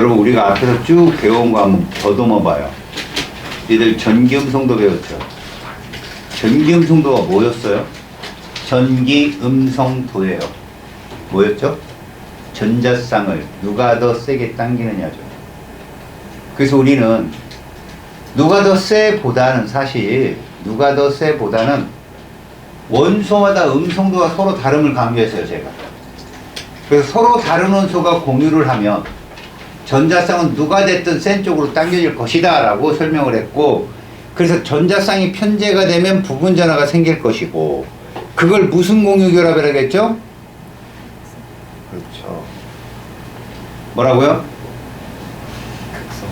여러분 우리가 앞에서 쭉 배워온 거 한번 더듬어 봐요. 얘들 전기음성도 배웠죠. 전기음성도가 뭐였어요? 전기음성도예요. 뭐였죠? 전자쌍을 누가 더 세게 당기느냐죠. 그래서 우리는 누가 더 세보다는 사실 누가 더 세보다는 원소마다 음성도가 서로 다름을 강조했어요. 제가. 그래서 서로 다른 원소가 공유를 하면 전자쌍은 누가 됐든 센 쪽으로 당겨질 것이다 라고 설명을 했고, 그래서 전자쌍이 편제가 되면 부분전하가 생길 것이고, 그걸 무슨 공유결합이라고 했죠? 그렇죠. 뭐라고요? 극성.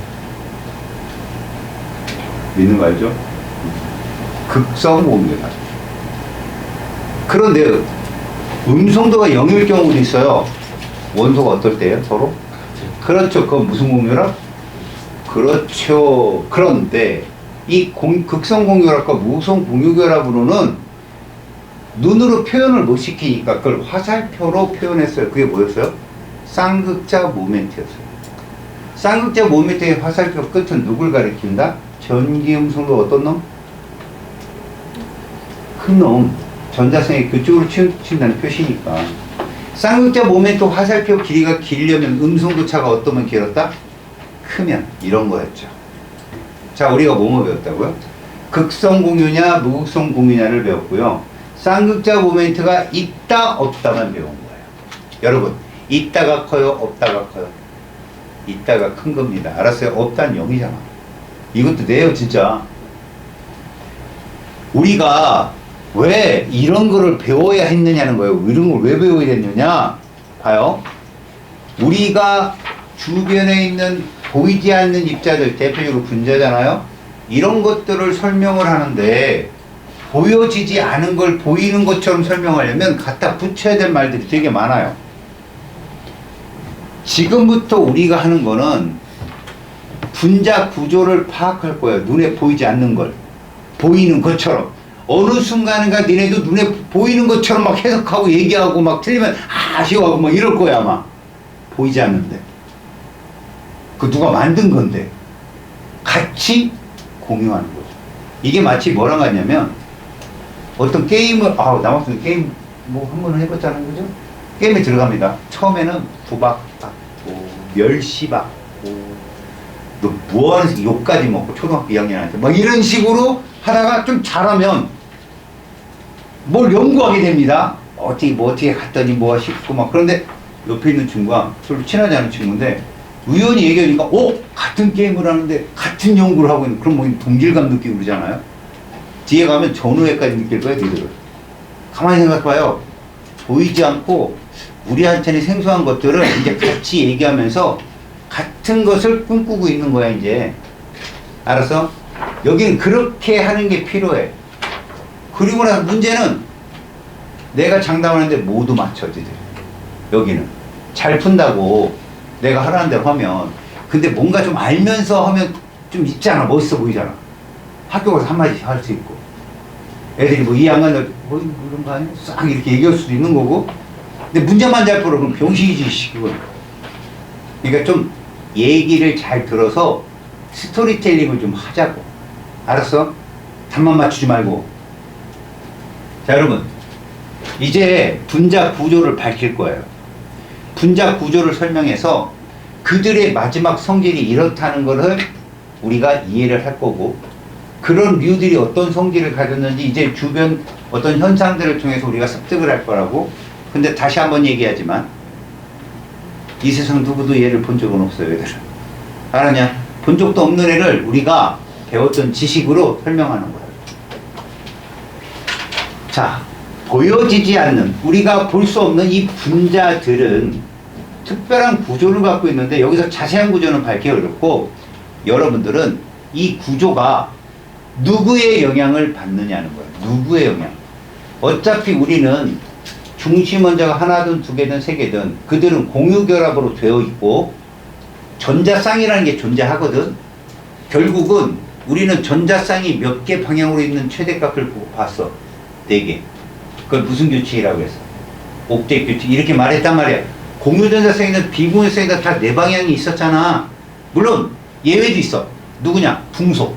믿는 거 알죠? 극성 공유결합. 그런데 음성도가 0일 경우도 있어요. 원소가 어떨 때예요? 서로? 그렇죠. 그건 무슨 공유결합? 그렇죠. 그런데 이 극성 공유결합과 무성 공유결합으로는 눈으로 표현을 못 시키니까 그걸 화살표로 표현했어요. 그게 뭐였어요? 쌍극자 모멘트였어요. 쌍극자 모멘트의 화살표 끝은 누굴 가리킨다? 전기음성도 어떤 놈? 큰 놈. 전자성이 그쪽으로 치운다는 표시니까. 쌍극자 모멘트 화살표 길이가 길려면 음성도 차가 어떠면 길었다? 크면. 이런 거였죠. 자, 우리가 뭐뭐 배웠다고요? 극성 공유냐 무극성 공유냐를 배웠고요. 쌍극자 모멘트가 있다 없다만 배운 거예요. 여러분, 있다가 커요 없다가 커요? 있다가 큰 겁니다. 알았어요? 없다는 0이잖아. 이것도 내요 진짜. 우리가 왜 이런 거를 배워야 했느냐는 거예요. 이런 걸 왜 배워야 됐느냐? 봐요. 우리가 주변에 있는 보이지 않는 입자들, 대표적으로 분자잖아요. 이런 것들을 설명을 하는데 보여지지 않은 걸 보이는 것처럼 설명하려면 갖다 붙여야 될 말들이 되게 많아요. 지금부터 우리가 하는 거는 분자 구조를 파악할 거예요. 눈에 보이지 않는 걸 보이는 것처럼. 어느 순간인가 니네도 눈에 보이는 것처럼 막 해석하고 얘기하고 막 틀리면 아쉬워하고 막 이럴 거야 아마. 보이지 않는데. 그 누가 만든 건데. 같이 공유하는 거죠. 이게 마치 뭐랑 같냐면 어떤 게임을 남학생 게임 뭐 한 번은 해봤잖아요. 그죠? 게임에 들어갑니다. 처음에는 부박 받고 멸시 받고 너 뭐하는 욕까지 먹고 초등학교 2학년한테 막 이런 식으로 하다가 좀 잘하면 뭘 연구하게 됩니다. 어떻게 갔더니 뭐가 싶고 막. 그런데 옆에 있는 친구가 별로 친하지 않은 친구인데 우연히 얘기하니까 같은 게임을 하는데 같은 연구를 하고 있는, 그럼 뭐 동질감 느끼고 그러잖아요. 뒤에 가면 전후회까지 느낄 거예요. 니들은. 가만히 생각해봐요. 보이지 않고 우리한테는 생소한 것들을 이제 같이 얘기하면서 같은 것을 꿈꾸고 있는 거야 이제. 알았어? 여기는 그렇게 하는 게 필요해. 그리고 나서 문제는 내가 장담하는데 모두 맞춰, 니들. 여기는. 잘 푼다고 내가 하라는 대로 하면. 근데 뭔가 좀 알면서 하면 좀 있잖아. 멋있어 보이잖아. 학교 가서 한마디 할 수 있고. 애들이 뭐 이해 안 간다고 그런 거 아니야? 싹 이렇게 얘기할 수도 있는 거고. 근데 문제만 잘 풀어. 그럼 병신이지, 그건. 그러니까 좀 얘기를 잘 들어서 스토리텔링을 좀 하자고. 알았어? 답만 맞추지 말고. 자, 여러분. 이제 분자 구조를 밝힐 거예요. 분자 구조를 설명해서 그들의 마지막 성질이 이렇다는 것을 우리가 이해를 할 거고, 그런 류들이 어떤 성질을 가졌는지 이제 주변 어떤 현상들을 통해서 우리가 습득을 할 거라고. 근데 다시 한번 얘기하지만 이 세상 누구도 얘를 본 적은 없어요. 얘들은. 알았냐? 본 적도 없는 애를 우리가 배웠던 지식으로 설명하는 거예요. 자, 보여지지 않는, 우리가 볼 수 없는 이 분자들은 특별한 구조를 갖고 있는데 여기서 자세한 구조는 밝기 어렵고, 여러분들은 이 구조가 누구의 영향을 받느냐는 거예요. 누구의 영향. 어차피 우리는 중심 원자가 하나든 두 개든 세 개든 그들은 공유결합으로 되어 있고 전자쌍이라는 게 존재하거든. 결국은 우리는 전자쌍이 몇 개 방향으로 있는 최대값을 봤어. 4개. 그걸 무슨 규칙이라고 했어? 옥텟 규칙. 이렇게 말했단 말이야. 공유전자쌍이든 비공유쌍이든 다 네 방향이 있었잖아. 물론 예외도 있어. 누구냐? 붕소.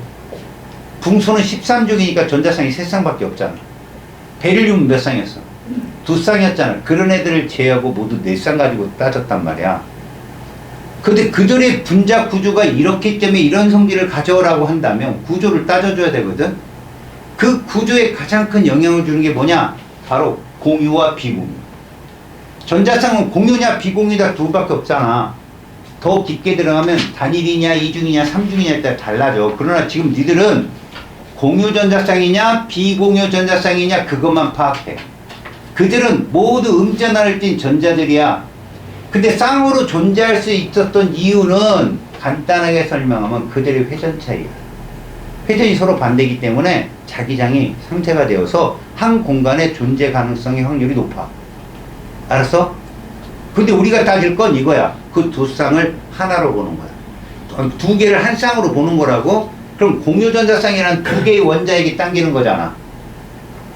붕소는 13족이니까 전자쌍이 3쌍밖에 없잖아. 베릴륨은 몇 쌍이었어? 2쌍이었잖아. 그런 애들을 제외하고 모두 4쌍 가지고 따졌단 말이야. 근데 그들의 분자 구조가 이렇기 때문에 이런 성질을 가져오라고 한다면 구조를 따져줘야 되거든. 그 구조에 가장 큰 영향을 주는 게 뭐냐? 바로 공유와 비공유. 전자쌍은 공유냐 비공유냐 둘밖에 없잖아. 더 깊게 들어가면 단일이냐 이중이냐 삼중이냐에 따라 달라져. 그러나 지금 니들은 공유 전자쌍이냐 비공유 전자쌍이냐 그것만 파악해. 그들은 모두 음전하를 띤 전자들이야. 근데 쌍으로 존재할 수 있었던 이유는 간단하게 설명하면 그들의 회전 차이야. 회전이 서로 반대이기 때문에 자기장이 상쇄가 되어서 한 공간의 존재 가능성의 확률이 높아. 알았어? 근데 우리가 따질 건 이거야. 그 두 쌍을 하나로 보는 거야. 두 개를 한 쌍으로 보는 거라고? 그럼 공유전자쌍이란 두 개의 원자에게 당기는 거잖아.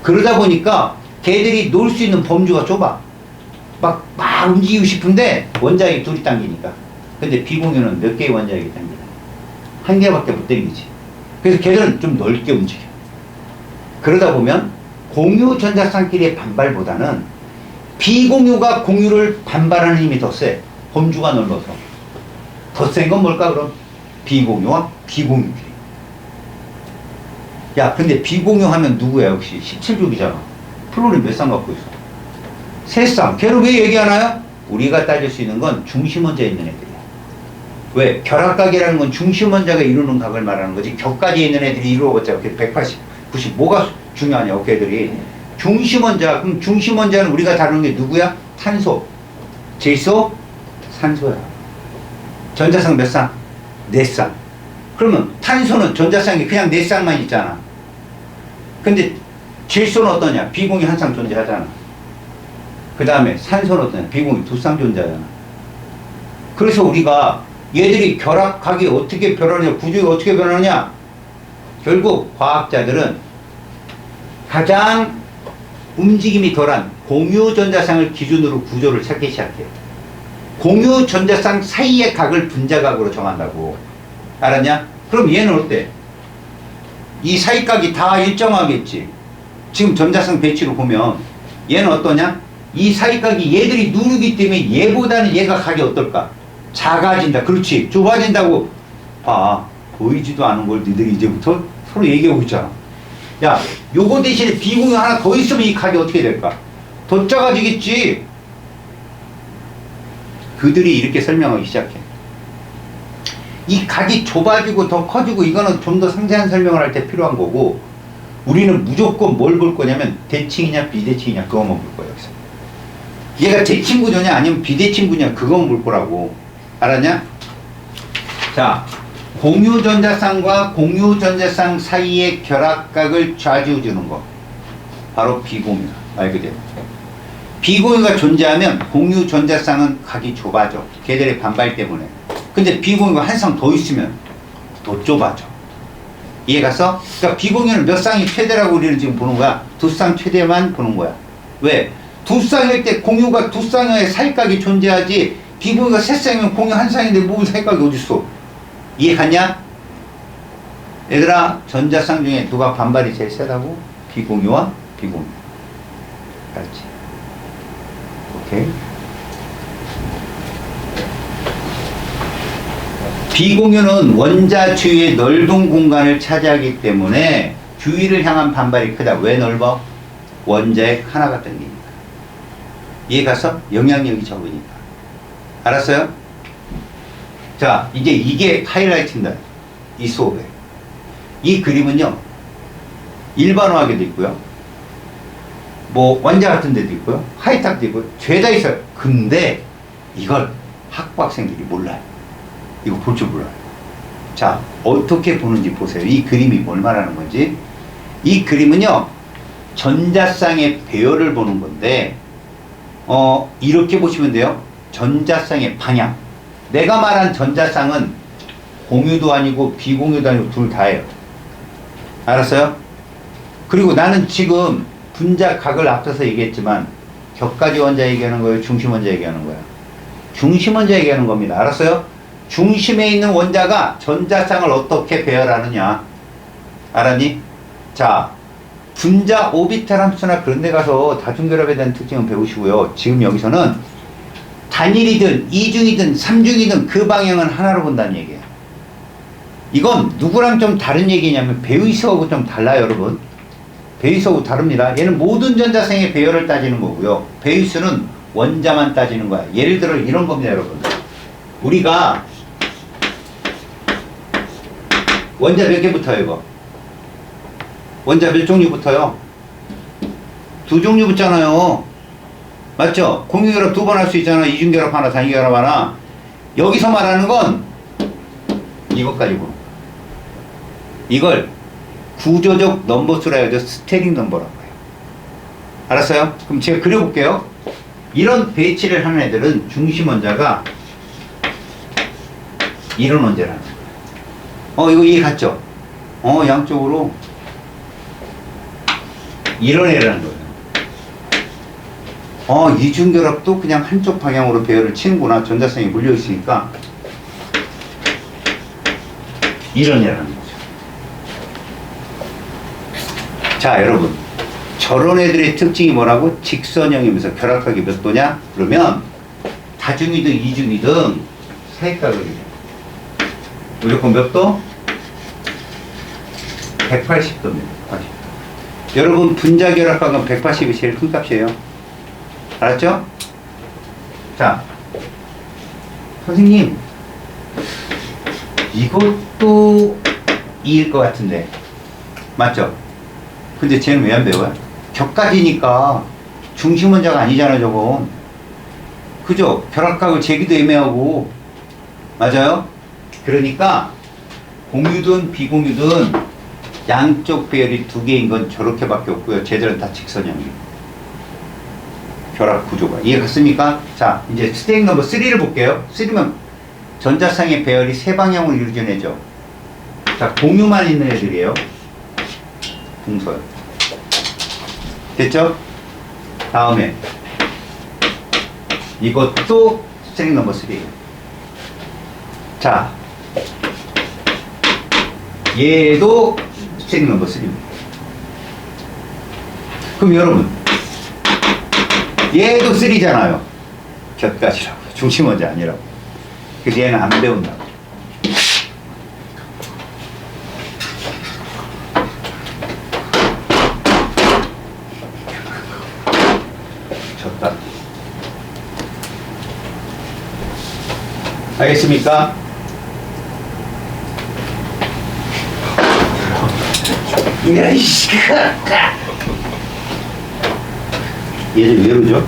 그러다 보니까 걔들이 놀 수 있는 범주가 좁아. 막 움직이고 싶은데 원자에게 둘이 당기니까. 근데 비공유는 몇 개의 원자에게 당기나? 한 개밖에 못 당기지. 그래서 걔들은 좀 넓게 움직여. 그러다 보면 공유전자쌍끼리의 반발보다는 비공유가 공유를 반발하는 힘이 더 세. 범주가 넓어서. 더 센 건 뭘까 그럼? 비공유와 비공유끼리. 야 근데 비공유 하면 누구야 역시 17족이잖아. 플로린 몇 쌍 갖고 있어? 3쌍. 걔를 왜 얘기하나요? 우리가 따질 수 있는 건 중심원자에 있는 애들이야. 왜? 결합각이라는 건 중심원자가 이루는 각을 말하는 거지. 격까지 있는 애들이 이루어봤자 180, 90 뭐가 중요하냐 걔들이. 중심원자. 그럼 중심원자는 우리가 다루는 게 누구야? 탄소. 질소? 산소야. 전자쌍 몇 쌍? 4쌍. 그러면 탄소는 전자쌍이 그냥 4쌍만 있잖아. 근데 질소는 어떠냐? 비공유 한 쌍 존재하잖아. 그 다음에 산소는 어떠냐? 비공유 2쌍 존재하잖아. 그래서 우리가 얘들이 결합각이 어떻게 변하냐? 구조가 어떻게 변하냐? 결국 과학자들은 가장 움직임이 덜한 공유 전자쌍을 기준으로 구조를 찾기 시작해요. 공유 전자쌍 사이의 각을 분자각으로 정한다고. 알았냐? 그럼 얘는 어때? 이 사이각이 다 일정하겠지. 지금 전자쌍 배치로 보면 얘는 어떠냐? 이 사이각이 얘들이 누르기 때문에 얘보다는 얘가 각이 어떨까? 작아진다. 그렇지. 좁아진다고 봐. 보이지도 않은 걸 니들이 이제부터 서로 얘기하고 있잖아. 야, 요거 대신에 비공유 하나 더 있으면 이 각이 어떻게 될까? 더 작아지겠지. 그들이 이렇게 설명하기 시작해. 이 각이 좁아지고 더 커지고 이거는 좀 더 상세한 설명을 할 때 필요한 거고, 우리는 무조건 뭘 볼 거냐면 대칭이냐 비대칭이냐 그거만 볼 거야. 여기서 얘가 대칭 구조냐 아니면 비대칭 구조냐 그거만 볼 거라고. 알았냐? 자, 공유전자쌍과 공유전자쌍 사이의 결합각을 좌지우지는 거 바로 비공유. 말 그대로 비공유가 존재하면 공유전자쌍은 각이 좁아져. 걔들의 반발 때문에. 근데 비공유가 한 쌍 더 있으면 더 좁아져. 이해갔어? 그러니까 비공유는 몇 쌍이 최대라고 우리는 지금 보는 거야. 2쌍 최대만 보는 거야. 왜? 2쌍일 때 공유가 2쌍의 사이각이 존재하지, 비공유가 3쌍이면 공유 한 쌍인데 뭐 사이각이 어딨어? 이해갔냐? 얘들아, 전자쌍 중에 누가 반발이 제일 세다고? 비공유와 비공유. 알았지? 오케이. 비공유는 원자 주위의 넓은 공간을 차지하기 때문에 주위를 향한 반발이 크다. 왜 넓어? 원자핵 하나가 당기니까. 이해갔어? 영향력이 적으니까. 알았어요? 자, 이제 이게 하이라이트입니다. 이 수업에. 이 그림은요, 일반화하게도 있고요, 뭐 원자 같은 데도 있고요, 하이탁도 있고요, 죄다 있어요. 근데 이걸 학부학생들이 몰라요. 이거 볼 줄 몰라요. 자, 어떻게 보는지 보세요. 이 그림이 뭘 말하는 건지. 이 그림은요, 전자쌍의 배열을 보는 건데, 이렇게 보시면 돼요. 전자쌍의 방향. 내가 말한 전자쌍은 공유도 아니고 비공유도 아니고 둘 다예요. 알았어요? 그리고 나는 지금 분자각을 앞서서 얘기했지만 격가지 원자 얘기하는 거예요? 중심 원자 얘기하는 거야? 중심 원자 얘기하는 겁니다. 알았어요? 중심에 있는 원자가 전자쌍을 어떻게 배열하느냐. 알았니? 자, 분자 오비탈 함수나 그런 데 가서 다중결합에 대한 특징은 배우시고요. 지금 여기서는 단일이든 이중이든 삼중이든 그 방향은 하나로 본다는 얘기예요. 이건 누구랑 좀 다른 얘기냐면 베이스하고 좀 달라요, 여러분. 베이스하고 다릅니다. 얘는 모든 전자쌍의 배열을 따지는 거고요. 베이스는 원자만 따지는 거야. 예를 들어 이런 겁니다, 여러분. 우리가 원자 몇 개 붙어요, 이거? 원자 몇 종류 붙어요? 2종류 붙잖아요. 맞죠? 공유결합 2번 할 수 있잖아. 이중결합 하나, 단위결합 하나. 여기서 말하는 건 이것 가지고 이걸 구조적 넘버수라 해서 스테링 넘버라고 해요. 알았어요? 그럼 제가 그려볼게요. 이런 배치를 하는 애들은 중심 원자가 이런 원자라는 거예요. 이거 이해 갔죠? 양쪽으로 이런 애라는 거예요. 이중결합도 그냥 한쪽 방향으로 배열을 치는구나. 전자성이 물려있으니까 이런 애라는 거죠. 자, 여러분, 저런 애들의 특징이 뭐라고? 직선형이면서 결합각이 몇 도냐? 그러면 다중이든 이중이든 사익각을 무조건 몇 도? 180도입니다. 180도. 여러분, 분자 결합각은 180이 제일 큰 값이에요. 알았죠? 자, 선생님, 이것도 2일 것 같은데, 맞죠? 근데 쟤는 왜 안 배워요? 격각이니까 중심 원자가 아니잖아, 저건. 그죠? 결합각을 재기도 애매하고. 맞아요? 그러니까 공유든 비공유든 양쪽 배열이 2개인 건 저렇게밖에 없고요. 쟤들은 다 직선형이에요. 결합 구조가. 이해 갔습니까? 자, 이제 스테이크 넘버 3를 볼게요. 3면 전자쌍의 배열이 3방향으로 이루어진 애죠. 자, 공유만 있는 애들이에요. 동서요. 됐죠? 다음에 이것도 스테이크 넘버 3예요. 자, 얘도 스테이크 넘버 3입니다. 그럼 여러분, 얘도 3잖아요. 곁가지라고. 중심 원자 아니라고. 그래서 얘는 안 배운다고. 졌다. 알겠습니까? 이런 씨가 얘들 왜 그러죠?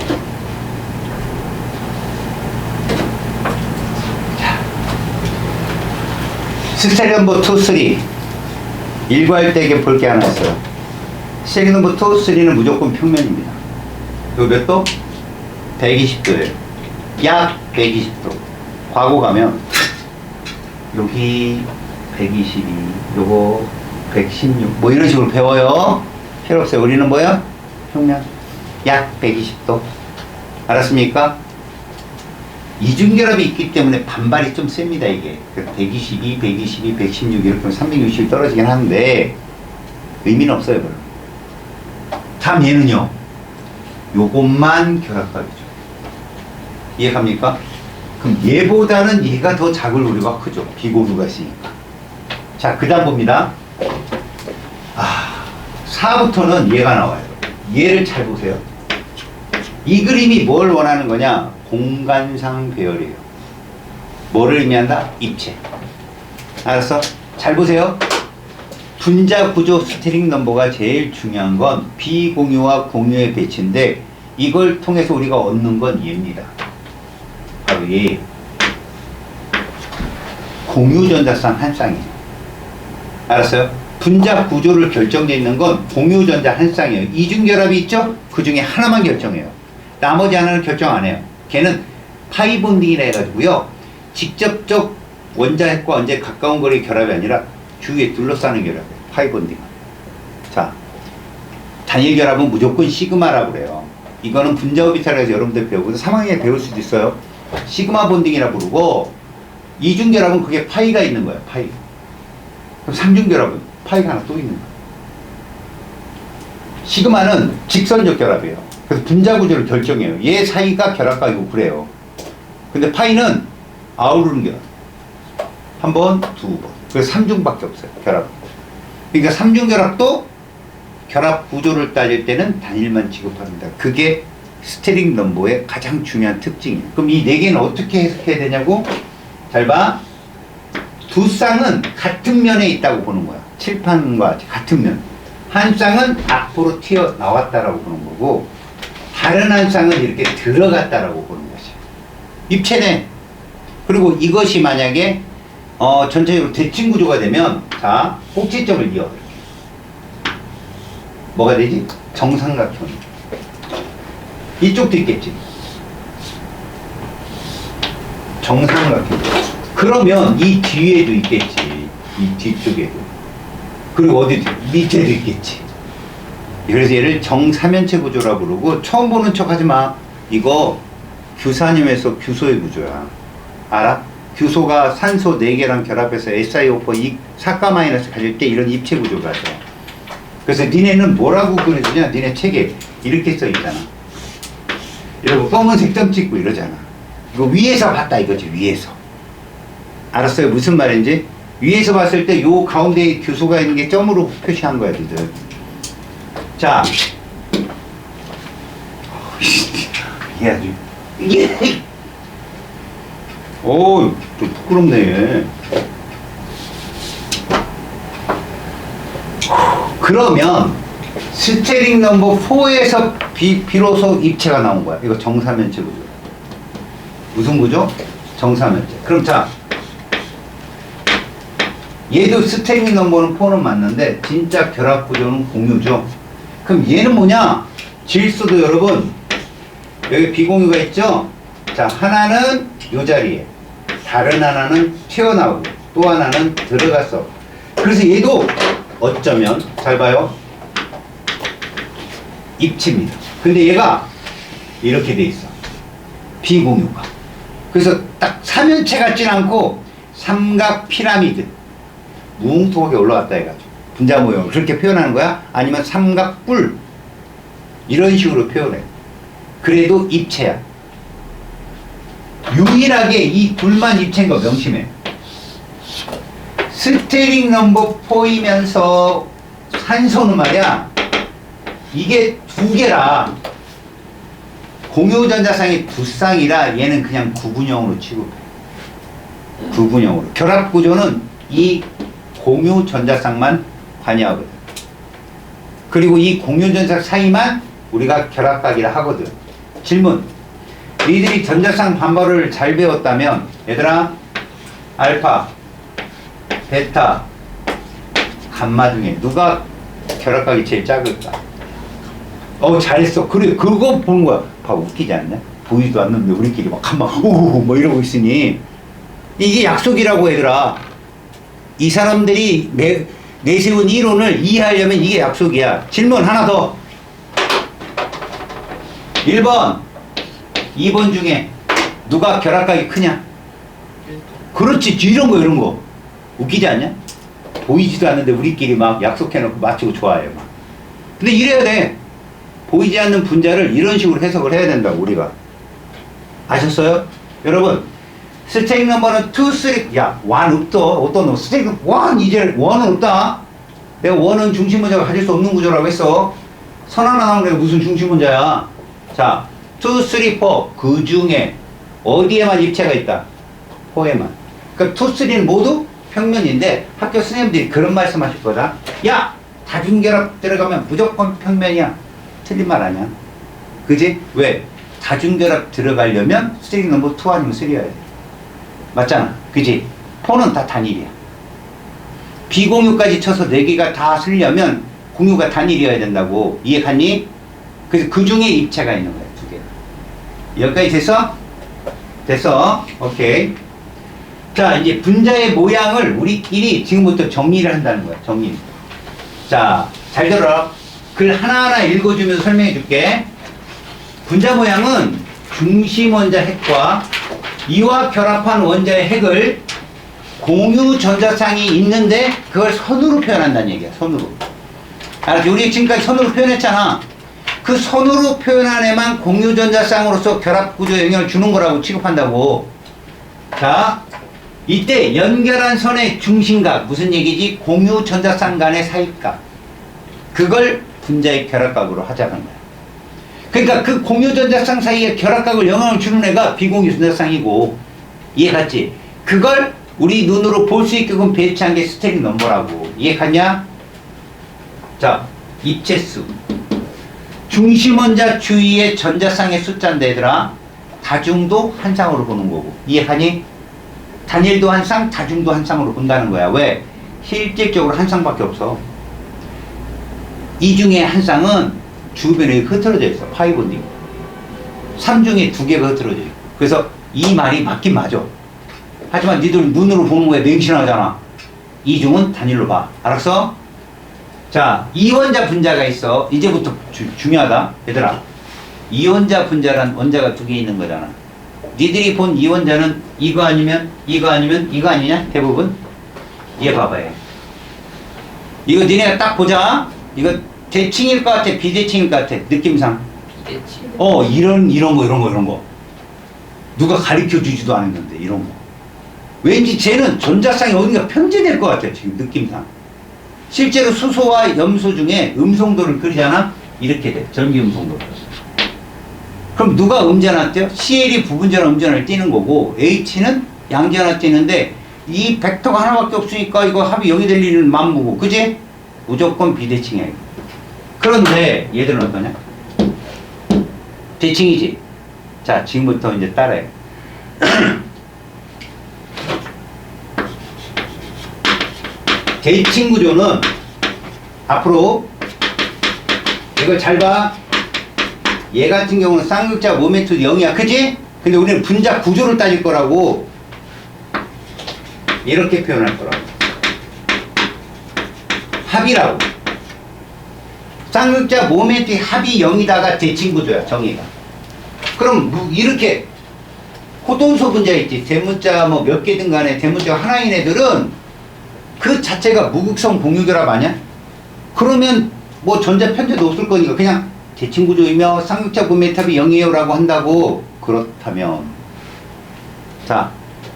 스테리 넘버 2, 3 일괄 되게 볼 게 하나 있어요. 스테리 넘버 2, 3는 무조건 평면입니다. 이거 몇 도? 120도예요. 약 120도. 과거 가면 여기 122, 요거 116, 뭐 이런 식으로 배워요. 필요 없어요. 우리는 뭐야? 평면. 약 120도. 알았습니까? 이중결합이 있기 때문에 반발이 좀 셉니다, 이게. 122, 122, 116 이렇게 하면 360이 떨어지긴 하는데 의미는 없어요, 별로. 다음 얘는요. 요것만 결합각이죠. 이해갑니까? 그럼 얘보다는 얘가 더 작을 우려가 크죠. 비고루가 있으니까. 자, 그 다음 봅니다. 4부터는 얘가 나와요. 얘를 잘 보세요. 이 그림이 뭘 원하는 거냐? 공간상 배열이에요. 뭐를 의미한다? 입체. 알았어? 잘 보세요. 분자 구조 스테링 넘버가 제일 중요한 건 비공유와 공유의 배치인데 이걸 통해서 우리가 얻는 건 얘입니다. 바로 얘. 공유 전자쌍 한 쌍이에요. 알았어요? 분자 구조를 결정되어 있는 건 공유 전자 한 쌍이에요. 이중결합이 있죠? 그 중에 하나만 결정해요. 나머지 하나는 결정 안 해요. 걔는 파이 본딩이라 해가지고요. 직접적 원자핵과 원자핵 가까운 거리의 결합이 아니라 주위에 둘러싸는 결합이에요. 파이 본딩. 자, 단일 결합은 무조건 시그마라고 그래요. 이거는 분자 오비탈에서 여러분들 배우고 3학년에 배울 수도 있어요. 시그마 본딩이라 부르고, 이중결합은 그게 파이가 있는 거야, 파이. 그럼 삼중결합은 파이가 하나 또 있는 거야. 시그마는 직선적 결합이에요. 그래서 분자 구조를 결정해요. 얘 사이가 결합각이고 그래요. 근데 파이는 아우르는 결합. 한 번, 두 번. 그래서 삼중밖에 없어요, 결합. 그러니까 삼중결합도 결합 구조를 따질 때는 단일만 취급합니다. 그게 스테링 넘버의 가장 중요한 특징이에요. 그럼 이 네 개는 어떻게 해석해야 되냐고? 잘 봐. 두 쌍은 같은 면에 있다고 보는 거야. 칠판과 같은 면. 한 쌍은 앞으로 튀어나왔다라고 보는 거고, 다른 한 쌍은 이렇게 들어갔다라고 보는 것이야. 입체네. 그리고 이것이 만약에 전체적으로 대칭 구조가 되면, 자, 꼭지점을 이어. 뭐가 되지? 정삼각형. 이쪽도 있겠지. 정삼각형. 그러면 이 뒤에도 있겠지. 이 뒤쪽에도. 그리고 어디 밑에도 있겠지. 그래서 얘를 정삼면체 구조라고 부르고, 처음 보는 척 하지 마. 이거 규산염에서 규소의 구조야. 알아? 규소가 산소 4개랑 결합해서 SiO4 사가 마이너스 가질 때 이런 입체 구조가 돼. 그래서 니네는 뭐라고 그려주냐? 니네 책에 이렇게 써 있잖아. 이러고 검은색 점 찍고 이러잖아. 이거 위에서 봤다 이거지, 위에서. 알았어요? 무슨 말인지? 위에서 봤을 때 요 가운데에 규소가 있는 게 점으로 표시한 거야, 니들. 자. 이게 아주. 오, 좀 부끄럽네. 그러면 스테링 넘버 4에서 비로소 입체가 나온 거야. 이거 정사면체 구조. 무슨 구조? 정사면체. 그럼 자, 얘도 스테링 넘버는 4는 맞는데 진짜 결합 구조는 공유죠. 그럼 얘는 뭐냐? 질소도 여러분 여기 비공유가 있죠? 자, 하나는 요 자리에, 다른 하나는 튀어나오고 또 하나는 들어갔어. 그래서 얘도 어쩌면 잘 봐요. 입체입니다. 근데 얘가 이렇게 돼 있어. 비공유가. 그래서 딱 삼면체 같진 않고 삼각 피라미드. 뭉툭하게 올라갔다 해가지고 분자 모형을 그렇게 표현하는 거야? 아니면 삼각뿔 이런 식으로 표현해. 그래도 입체야. 유일하게 이 둘만 입체인 거 명심해. 스테링 넘버 4이면서 산소는 말이야, 이게 두 개라. 공유전자쌍이 두 쌍이라 얘는 그냥 구분형으로 취급해. 구분형으로. 결합 구조는 이 공유전자쌍만 관여하거든. 그리고 이 공유전자 사이만 우리가 결합각이라 하거든. 질문. 니들이 전자쌍 반발을 잘 배웠다면, 얘들아, 알파, 베타, 감마 중에 누가 결합각이 제일 작을까? 잘했어. 그래, 그거 보는 거야. 봐, 웃기지 않냐? 보이지도 않는데 우리끼리 막 감마, 오오오 뭐 이러고 있으니. 이게 약속이라고, 얘들아. 이 사람들이 내세운 이론을 이해하려면 이게 약속이야. 질문 하나 더. 1번, 2번 중에 누가 결합각이 크냐? 그렇지, 이런 거, 이런 거. 웃기지 않냐? 보이지도 않는데 우리끼리 막 약속해놓고 맞추고 좋아해요, 막. 근데 이래야 돼. 보이지 않는 분자를 이런 식으로 해석을 해야 된다고, 우리가. 아셨어요? 여러분, 스테링 넘버는 2, 3, 야, 1 없다. 어떤 놈? 스테링 1, 이제 1은 없다. 내가 1은 중심분자가 가질 수 없는 구조라고 했어. 선 하나 나오는 게 무슨 중심분자야. 자, 2, 3, 4. 그 중에 어디에만 입체가 있다? 4에만. 그러니까 2, 3는 모두 평면인데 학교 선생님들이 그런 말씀 하실 거다. 야! 다중결합 들어가면 무조건 평면이야. 틀린 말 아니야. 그지? 왜? 다중결합 들어가려면 스테링 넘버 2 아니면 3여야 돼. 맞잖아. 그지? 4는 다 단일이야. 비공유까지 쳐서 4개가 다 쓰려면 공유가 단일이어야 된다고. 이해 갔니? 그래서 그 중에 입체가 있는 거야, 2개. 여기까지 됐어? 됐어. 오케이. 자, 이제 분자의 모양을 우리끼리 지금부터 정리를 한다는 거야, 정리. 자, 잘 들어라. 글 하나하나 읽어주면서 설명해 줄게. 분자 모양은 중심 원자 핵과 이와 결합한 원자의 핵을 공유 전자쌍이 있는데 그걸 선으로 표현한다는 얘기야. 선으로. 알았지? 우리 지금까지 선으로 표현했잖아. 그 선으로 표현한 애만 공유 전자쌍으로서 결합구조 영향을 주는 거라고 취급한다고. 자, 이때 연결한 선의 중심각, 무슨 얘기지? 공유 전자쌍 간의 사이각. 그걸 분자의 결합각으로 하자는 거야. 그러니까 그 공유 전자쌍 사이에 결합각을 영향을 주는 애가 비공유 전자쌍이고, 이해 갔지? 그걸 우리 눈으로 볼 수 있게끔 배치한 게 스테링 넘버라고. 이해 갔냐? 자, 입체수. 중심원자 주위의 전자쌍의 숫자인데 얘들아, 다중도 한 쌍으로 보는 거고. 이해하니? 단일도 한 쌍, 다중도 한 쌍으로 본다는 거야. 왜? 실질적으로 한 쌍밖에 없어. 이 중에 한 쌍은 주변에 흐트러져 있어. 파이 본딩. 3중에 2개가 흐트러져 있고. 그래서 이 말이 맞긴 맞아. 하지만 니들 눈으로 보는 거에 맹신하잖아. 이중은 단일로 봐. 알았어? 자, 이원자 분자가 있어. 이제부터 중요하다. 얘들아. 이원자 분자란 원자가 2개 있는 거잖아. 니들이 본 이원자는 이거 아니면 이거 아니면 이거 아니냐? 대부분. 얘 봐봐요. 이거 니네가 딱 보자. 이거 대칭일 것 같아? 비대칭일 것 같아? 느낌상. 비대칭. 이런 거. 누가 가르쳐 주지도 않았는데, 이런 거. 왠지 쟤는 전자쌍이 어딘가 편제될 것 같아, 지금 느낌상. 실제로 수소와 염소 중에 음성도를 그리잖아? 이렇게 돼. 전기 음성도. 그럼 누가 음전화 떼요? CL이 부분전화 음전화를 띄는 거고, H는 양전화 띄는데, 이 벡터가 하나밖에 없으니까 이거 합이 0이 될 일은 만무고, 그지? 무조건 비대칭이야. 그런데 얘들은 어떠냐? 대칭이지? 자, 지금부터 이제 따라해. 대칭 구조는 앞으로 이걸 잘 봐. 얘 같은 경우는 쌍극자 모멘트 0이야. 그지? 근데 우리는 분자 구조를 따질 거라고 이렇게 표현할 거라고. 합이라고. 쌍극자 모멘트 합이 0이다가 대칭 구조야. 정의가. 그럼 이렇게 호돈소 분자 있지. 대문자 뭐 몇 개든 간에 대문자가 하나인 애들은 그 자체가 무극성 공유결합 아니야? 그러면 뭐 전자 편제도 없을 거니까 그냥 대칭 구조이며 쌍극자 모멘트합이 0이에요 라고 한다고. 그렇다면 자,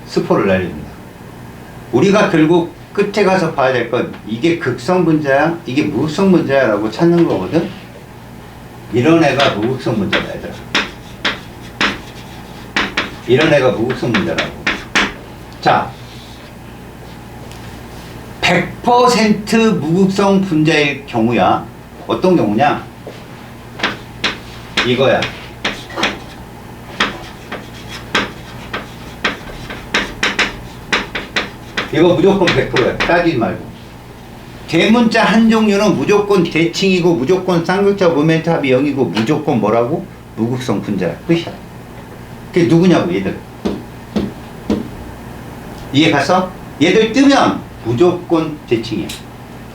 스포를 날립니다. 우리가 결국 끝에 가서 봐야 될 건 이게 극성 분자야? 이게 무극성 분자야? 라고 찾는 거거든? 이런 애가 무극성 분자다 얘들아. 이런 애가 무극성 분자라고. 자, 100% 무극성 분자일 경우야. 어떤 경우냐? 이거야. 이거 무조건 100%야. 따지지 말고. 대문자 한 종류는 무조건 대칭이고 무조건 쌍극자 모멘트 합이 0이고 무조건 뭐라고? 무극성 분자야. 끝이야. 그게 누구냐고 얘들. 이해 갔어? 얘들 뜨면 무조건 대칭이야.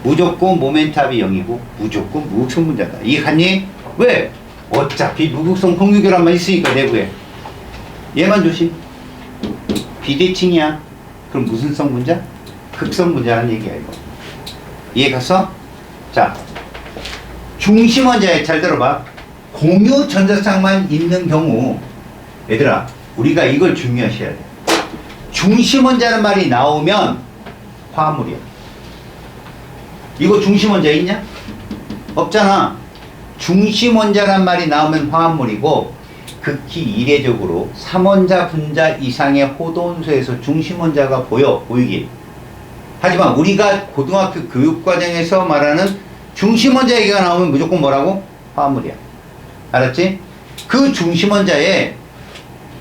무조건 모멘트 합이 0이고 무조건 무극성 분자다. 이해 갔니? 왜? 어차피 무극성 공유결합만 있으니까 내부에. 얘만 조심. 비대칭이야. 그럼 무슨 성 분자? 극성 분자라는 얘기야 이거. 이해 갔어? 자, 중심 원자에 잘 들어봐. 공유 전자쌍만 있는 경우 얘들아 우리가 이걸 중요하셔야 돼. 중심 원자는 말이 나오면 화합물이야. 이거 중심 원자 있냐? 없잖아. 중심 원자란 말이 나오면 화합물이고 극히 이례적으로 3원자 분자 이상의 호돈소에서 중심 원자가 보이기. 하지만 우리가 고등학교 교육과정에서 말하는 중심 원자 얘기가 나오면 무조건 뭐라고? 화합물이야. 알았지? 그 중심 원자에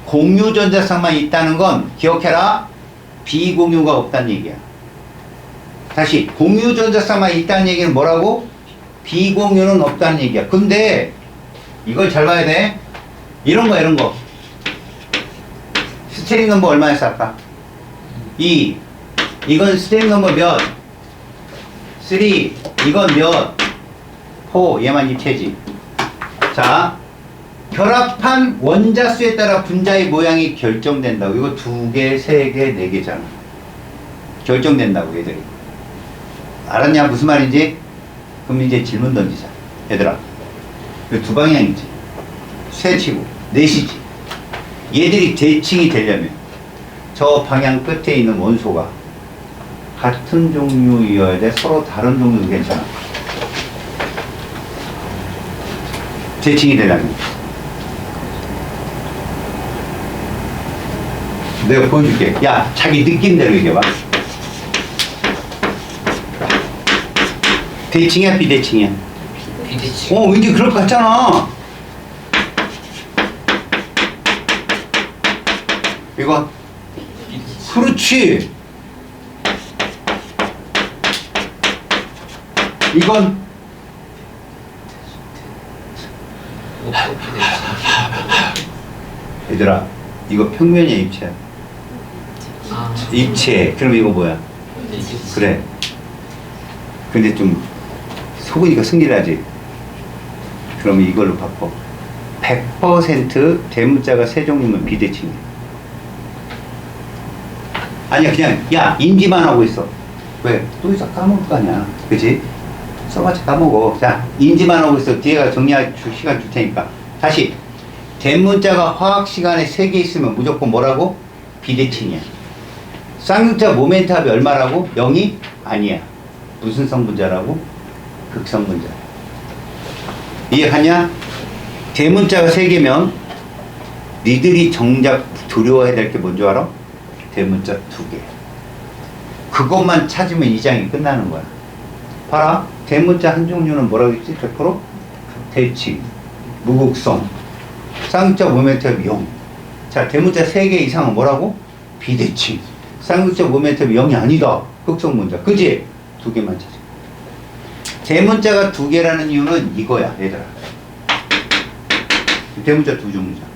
공유 전자쌍만 있다는 건 기억해라. 비공유가 없다는 얘기야. 다시 공유 전자쌍만 있다는 얘기는 뭐라고? 비공유는 없다는 얘기야. 근데 이걸 잘 봐야 돼. 이런 거. 스테링 넘버 얼마였어 아까? 2. 이건 스테링 넘버 몇? 3. 이건 몇? 4. 얘만 입체지. 자, 결합한 원자수에 따라 분자의 모양이 결정된다고. 이거 2개, 3개, 4개잖아. 결정된다고 얘들이. 알았냐? 무슨 말인지? 그럼 이제 질문 던지자. 얘들아. 두 방향이지. 셋이고 넷이지. 얘들이 대칭이 되려면 저 방향 끝에 있는 원소가 같은 종류이어야 돼? 서로 다른 종류도 괜찮아. 대칭이 되려면. 내가 보여줄게. 야, 자기 느낌대로 얘기해봐. 대칭이야, 비대칭이야? 비대칭. 왠지 그럴 것 같잖아. 이거? 그렇지. 이건? 얘들아, 이거 평면이야, 입체야? 입체. 그럼 이거 뭐야? 그래. 근데 좀 속으니까 승리하지. 그러면 이걸로 바꿔. 100% 대문자가 세 종류면 비대칭이야. 아니야, 그냥 야 인지만 하고 있어. 왜? 또 있어 까먹을 거 아니야. 그치? 써봤자 까먹어. 자, 인지만 하고 있어. 뒤에가 정리할 시간 줄 테니까. 다시. 대문자가 화학 시간에 3개 있으면 무조건 뭐라고? 비대칭이야. 쌍용자 모멘트 합이 얼마라고? 0이? 아니야. 무슨 성분자라고? 극성분자. 이해하냐? 대문자가 3개면 니들이 정작 두려워해야 될 게 뭔지 알아? 대문자 2개. 그것만 찾으면 이 장이 끝나는 거야. 봐라. 대문자 한 종류는 뭐라고 했지? 100%? 대칭, 무극성, 쌍용자 모멘트 합이 0. 자, 대문자 3개 이상은 뭐라고? 비대칭. 쌍용자 모멘트 합이 0이 아니다. 극성분자. 그지? 2개만 찾아. 대문자가 2개라는 이유는 이거야, 얘들아. 대문자 2종류잖아.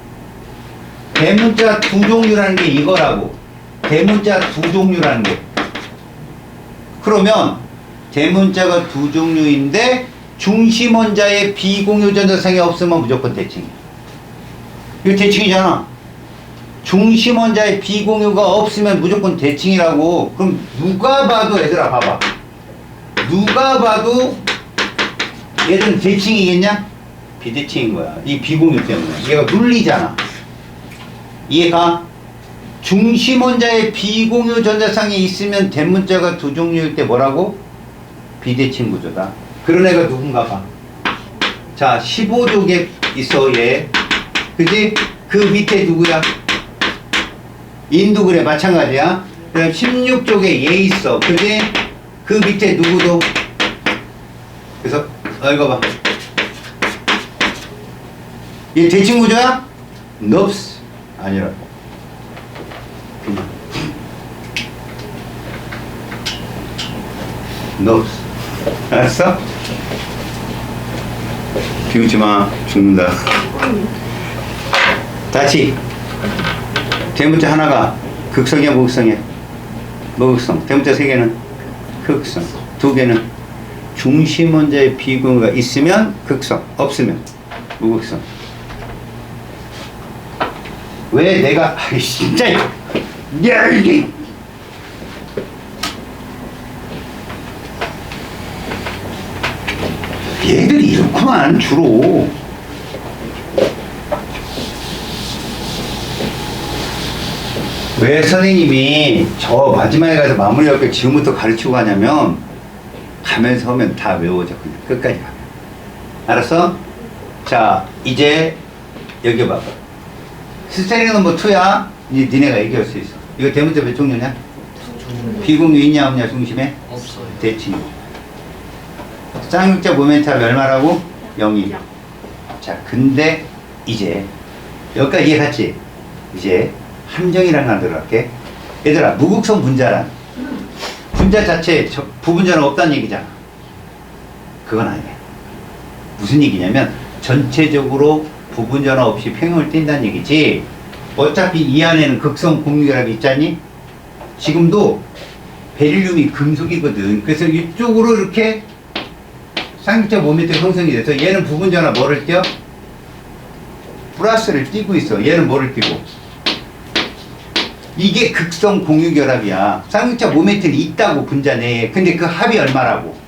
대문자 2종류라는 게 이거라고. 대문자 2종류라는 게. 그러면 대문자가 2종류인데 중심 원자의 비공유 전자상이 없으면 무조건 대칭이야. 이거 대칭이잖아. 중심 원자의 비공유가 없으면 무조건 대칭이라고. 그럼 누가 봐도 얘들아 봐봐. 누가 봐도 얘들은 대칭이겠냐? 비대칭인 거야. 이 비공유 때문에. 얘가 눌리잖아. 이해가? 중심 원자의 비공유 전자상이 있으면 대문자가 2종류일 때 뭐라고? 비대칭 구조다. 그런 애가 누군가 봐. 자, 15족에 있어, 얘. 그지? 그 밑에 누구야? 인도 그래, 마찬가지야. 그럼 16족에 얘 있어. 그지? 그 밑에 누구도. 그래서, 이거 봐. 얘 대칭 구조야? 넙스. 아니라고. 그만. 넙스. 알았어? 비웃지 마. 죽는다. 다시. 대문자 하나가 극성이야, 무극성이야? 무극성. 대문자 3개는 극성. 2개는 중심 원자의 비공유가 있으면 극성, 없으면 무극성. 왜 내가 진짜 야 이게 얘들이 이렇구만 주로. 왜 선생님이 저 마지막에 가서 마무리할 지금부터 가르치고 가냐면 가면서 하면 다 외워져. 그냥 끝까지 가면. 알았어? 자, 이제 여기 봐봐. 스테링 넘버 2야. 이제 니네가 얘기할 수 있어. 이거 대문자 몇 종류냐? 비공유 있냐 없냐 중심에? 없어요. 대칭. 쌍용자 모멘트가 얼마라고? 0이. 자, 근데 이제 여기까지 이해갔지? 이제 함정이라는 걸 들어갈게. 얘들아, 무극성 분자란 분자 자체에 부분자는 없다는 얘기잖아. 그건 아니야. 무슨 얘기냐면 전체적으로 부분전화 없이 평형을 띈다는 얘기지. 어차피 이 안에는 극성 공유결합이 있잖니? 지금도 베릴륨이 금속이거든. 그래서 이쪽으로 이렇게 쌍용자 모멘트가 형성이 돼서 얘는 부분전화 뭐를 띄어? 플러스를 띄고 있어. 얘는 뭐를 띄고? 이게 극성 공유결합이야. 쌍극자 모멘트는 있다고 분자 내에. 근데 그 합이 얼마라고?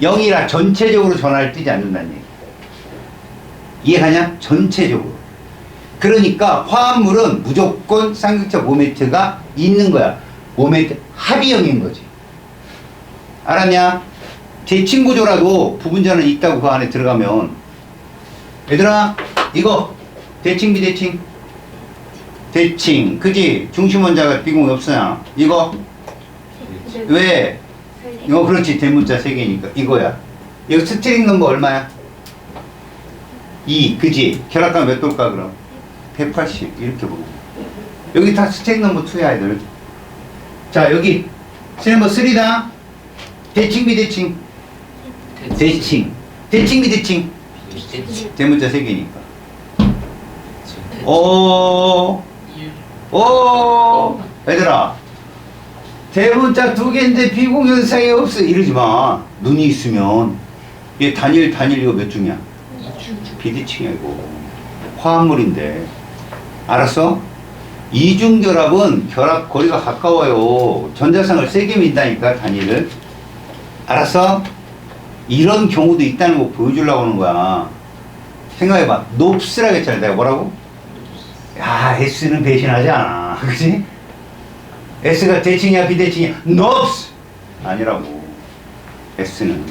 0이라 전체적으로 전하를 띄지 않는다는 얘기. 이해가냐? 전체적으로. 그러니까 화합물은 무조건 쌍극자 모멘트가 있는 거야. 모멘트 합이 0인 거지. 알았냐? 대칭 구조라도 부분자는 있다고 그 안에 들어가면. 얘들아, 이거 대칭 비대칭? 대칭, 그지? 중심 원자가 비공이 없으냐? 이거 왜? 이거 그렇지. 대문자 3개니까 이거야. 이거 스트링 넘버 얼마야? 2, 그지? 결합감 몇 돌까 그럼? 180 이렇게 보고. 여기 다 스트링 넘버 2야 애들. 자, 여기 스트링 넘버 3다. 대칭 비대칭? 대칭. 대칭 비대칭? 대문자 3개니까. 오, 얘들아, 대문자 2개인데 비공연상이 없어 이러지 마. 눈이 있으면. 얘 단일 이거 몇 중이야? 비대칭이야 이거. 화합물인데. 알았어? 이중결합은 결합 거리가 가까워요. 전자상을 세게 민다니까 단위를. 알았어? 이런 경우도 있다는 거 보여주려고 하는 거야. 생각해봐. 놉스라고 했잖아. 내가 뭐라고? 야, S는 배신하지 않아. 그치? S가 대칭이야 비대칭이야? 놉스! 아니라고. S는.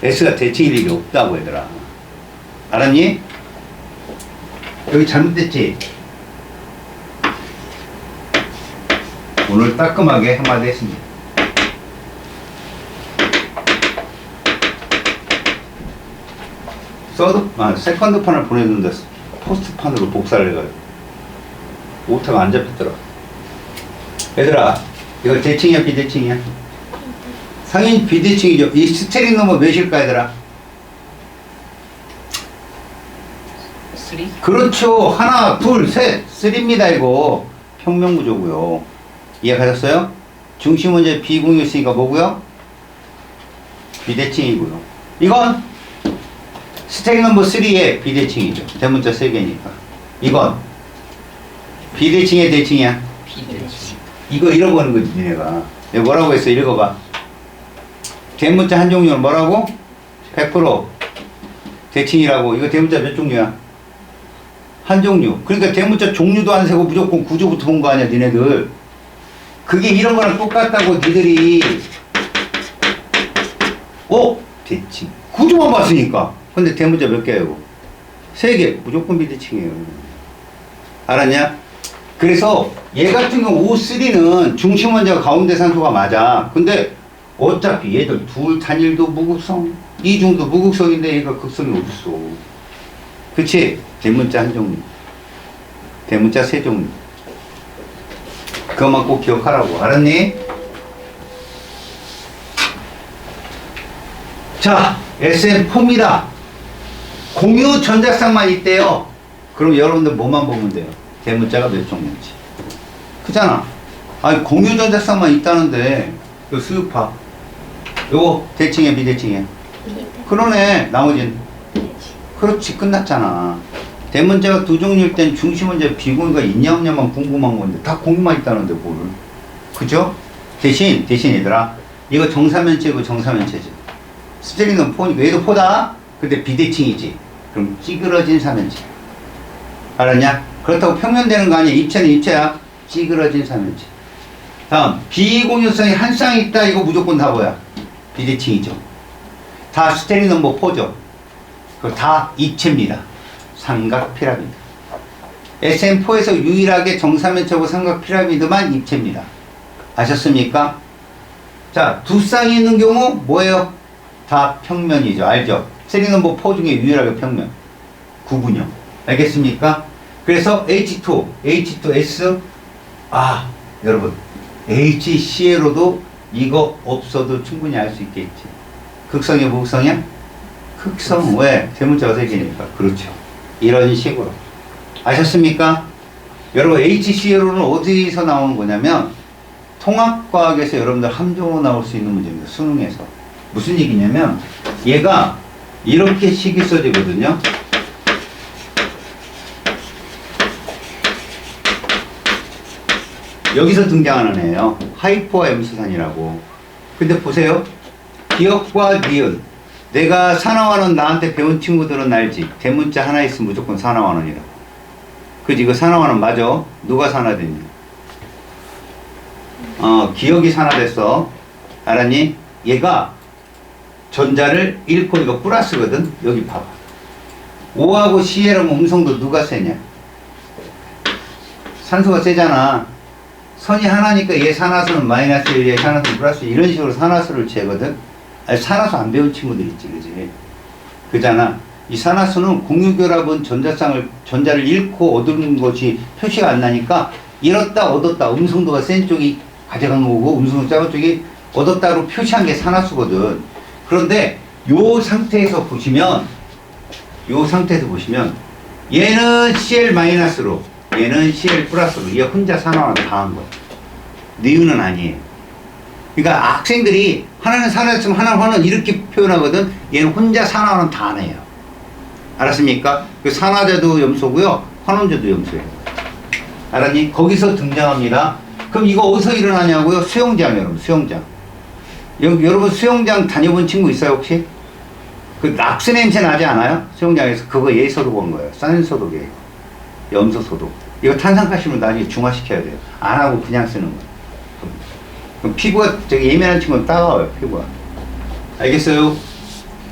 S가 대칭일 일이 없다고 얘들아. 알았니? 여기 잘못됐지? 오늘 따끔하게 한마디 했습니다. 세컨드 판을 보내는데 포스트 판으로 복사를 해가지고 오타가 안 잡혔더라. 얘들아, 이거 대칭이야 비대칭이야? 상인 비대칭이죠. 이 스테링 넘버 몇일까 얘들아? 3? 그렇죠. 하나, 둘, 셋. 3입니다 이거. 평면구조고요. 이해가셨어요? 중심 원자 비공유였으니까 뭐고요? 비대칭이고요. 이건 스테링 넘버 3의 비대칭이죠. 대문자 3개니까. 이건 비대칭의 대칭이야. 비대칭. 이거 잃어버리는 거지 니네가. 여기 뭐라고 했어? 읽어봐. 대문자 한 종류는 뭐라고? 100% 대칭이라고. 이거 대문자 몇 종류야? 한 종류. 그러니까 대문자 종류도 안 세고 무조건 구조부터 본 거 아니야 니네들. 그게 이런 거랑 똑같다고 니들이. 대칭. 구조만 봤으니까. 근데 대문자 몇 개예요? 3개. 무조건 비대칭이에요. 알았냐? 그래서 얘 같은 경우 O3는 중심 원자가 가운데 산소가 맞아. 근데 어차피 얘들 둘 단일도 무극성, 이중도 무극성인데 얘가 극성이 어딨어. 그치? 대문자 한 종류. 대문자 3종류. 그것만 꼭 기억하라고. 알았니? 자, SM4입니다. 공유 전자쌍만 있대요. 그럼 여러분들 뭐만 보면 돼요? 대문자가 몇 종류인지. 그잖아. 아니, 공유 전자쌍만 있다는데, 이거 수유파. 요거 대칭이야, 비대칭이야? 그러네, 나머지는. 그렇지, 끝났잖아. 대문자가 2종류일 땐 중심 원자 비공유가 있냐 없냐만 궁금한 건데, 다 공유만 있다는데, 뭘. 그죠? 대신 얘들아, 이거 정사면체고 정사면체지. 스테링은 포니까, 얘도 포다? 근데 비대칭이지. 그럼 찌그러진 사면체. 알았냐? 그렇다고 평면되는 거 아니야. 입체는 입체야. 찌그러진 사면체. 다음, 비공유성이 한 쌍 있다. 이거 무조건 다 뭐야? 비대칭이죠. 다 스테링 넘버 4죠. 그거 다 입체입니다. 삼각 피라미드. SM4에서 유일하게 정사면체고 삼각 피라미드만 입체입니다. 아셨습니까? 자, 두 쌍이 있는 경우 뭐예요? 다 평면이죠. 알죠? 스테링 넘버 4 중에 유일하게 평면. 구분형. 알겠습니까? 그래서 H2S, 여러분, HCl로도 이거 없어도 충분히 알 수 있겠지. 극성이야, 무극성이야? 극성. 왜? 대문자가 3개니까. 그렇죠. 이런 식으로. 아셨습니까? 여러분, HCl로는 어디서 나오는 거냐면, 통합과학에서 여러분들 함정으로 나올 수 있는 문제입니다. 수능에서. 무슨 얘기냐면, 얘가 이렇게 식이 써지거든요. 여기서 등장하는 애예요. 하이퍼 M수산이라고. 근데 보세요. 기억과 니은. 내가 산화환원 나한테 배운 친구들은 알지. 대문자 하나 있으면 무조건 산화환원이라고. 그지? 이거 산화환원 맞아. 누가 산화됐냐? 기억이 산화됐어. 알았니? 얘가 전자를 잃고 이거 플러스거든. 여기 봐봐. O하고 C라면 음성도 누가 세냐? 산소가 세잖아. 선이 하나니까 얘 산화수는 마이너스 1, 얘 산화수는 플러스 1, 이런 식으로 산화수를 재거든. 아니, 산화수 안 배운 친구들 있지, 그지? 그잖아. 이 산화수는 공유결합은 전자를 잃고 얻은 것이 표시가 안 나니까 잃었다, 얻었다, 음성도가 센 쪽이 가져간 거고, 음성도 작은 쪽이 얻었다로 표시한 게 산화수거든. 그런데 요 상태에서 보시면, 얘는 Cl-로, 얘는 Cl+로, 얘 혼자 산화만 다 한 거야. 니은은 아니에요. 그러니까 학생들이 하나는 산화했으면 하나는 환원 이렇게 표현하거든. 얘는 혼자 산화는 다 안 해요. 알았습니까? 그 산화제도 염소고요. 환원제도 염소예요. 알았니? 거기서 등장합니다. 그럼 이거 어디서 일어나냐고요? 수영장, 여러분. 수영장. 여러분 수영장 다녀본 친구 있어요, 혹시? 그 낙수 냄새 나지 않아요? 수영장에서. 그거 예소독한 거예요. 산소독이에요. 염소소독. 이거 탄산칼슘을 나중에 중화시켜야 돼요. 안 하고 그냥 쓰는 거예요. 그럼 피부가 되게 예민한 친구는 따가워요, 피부가. 알겠어요?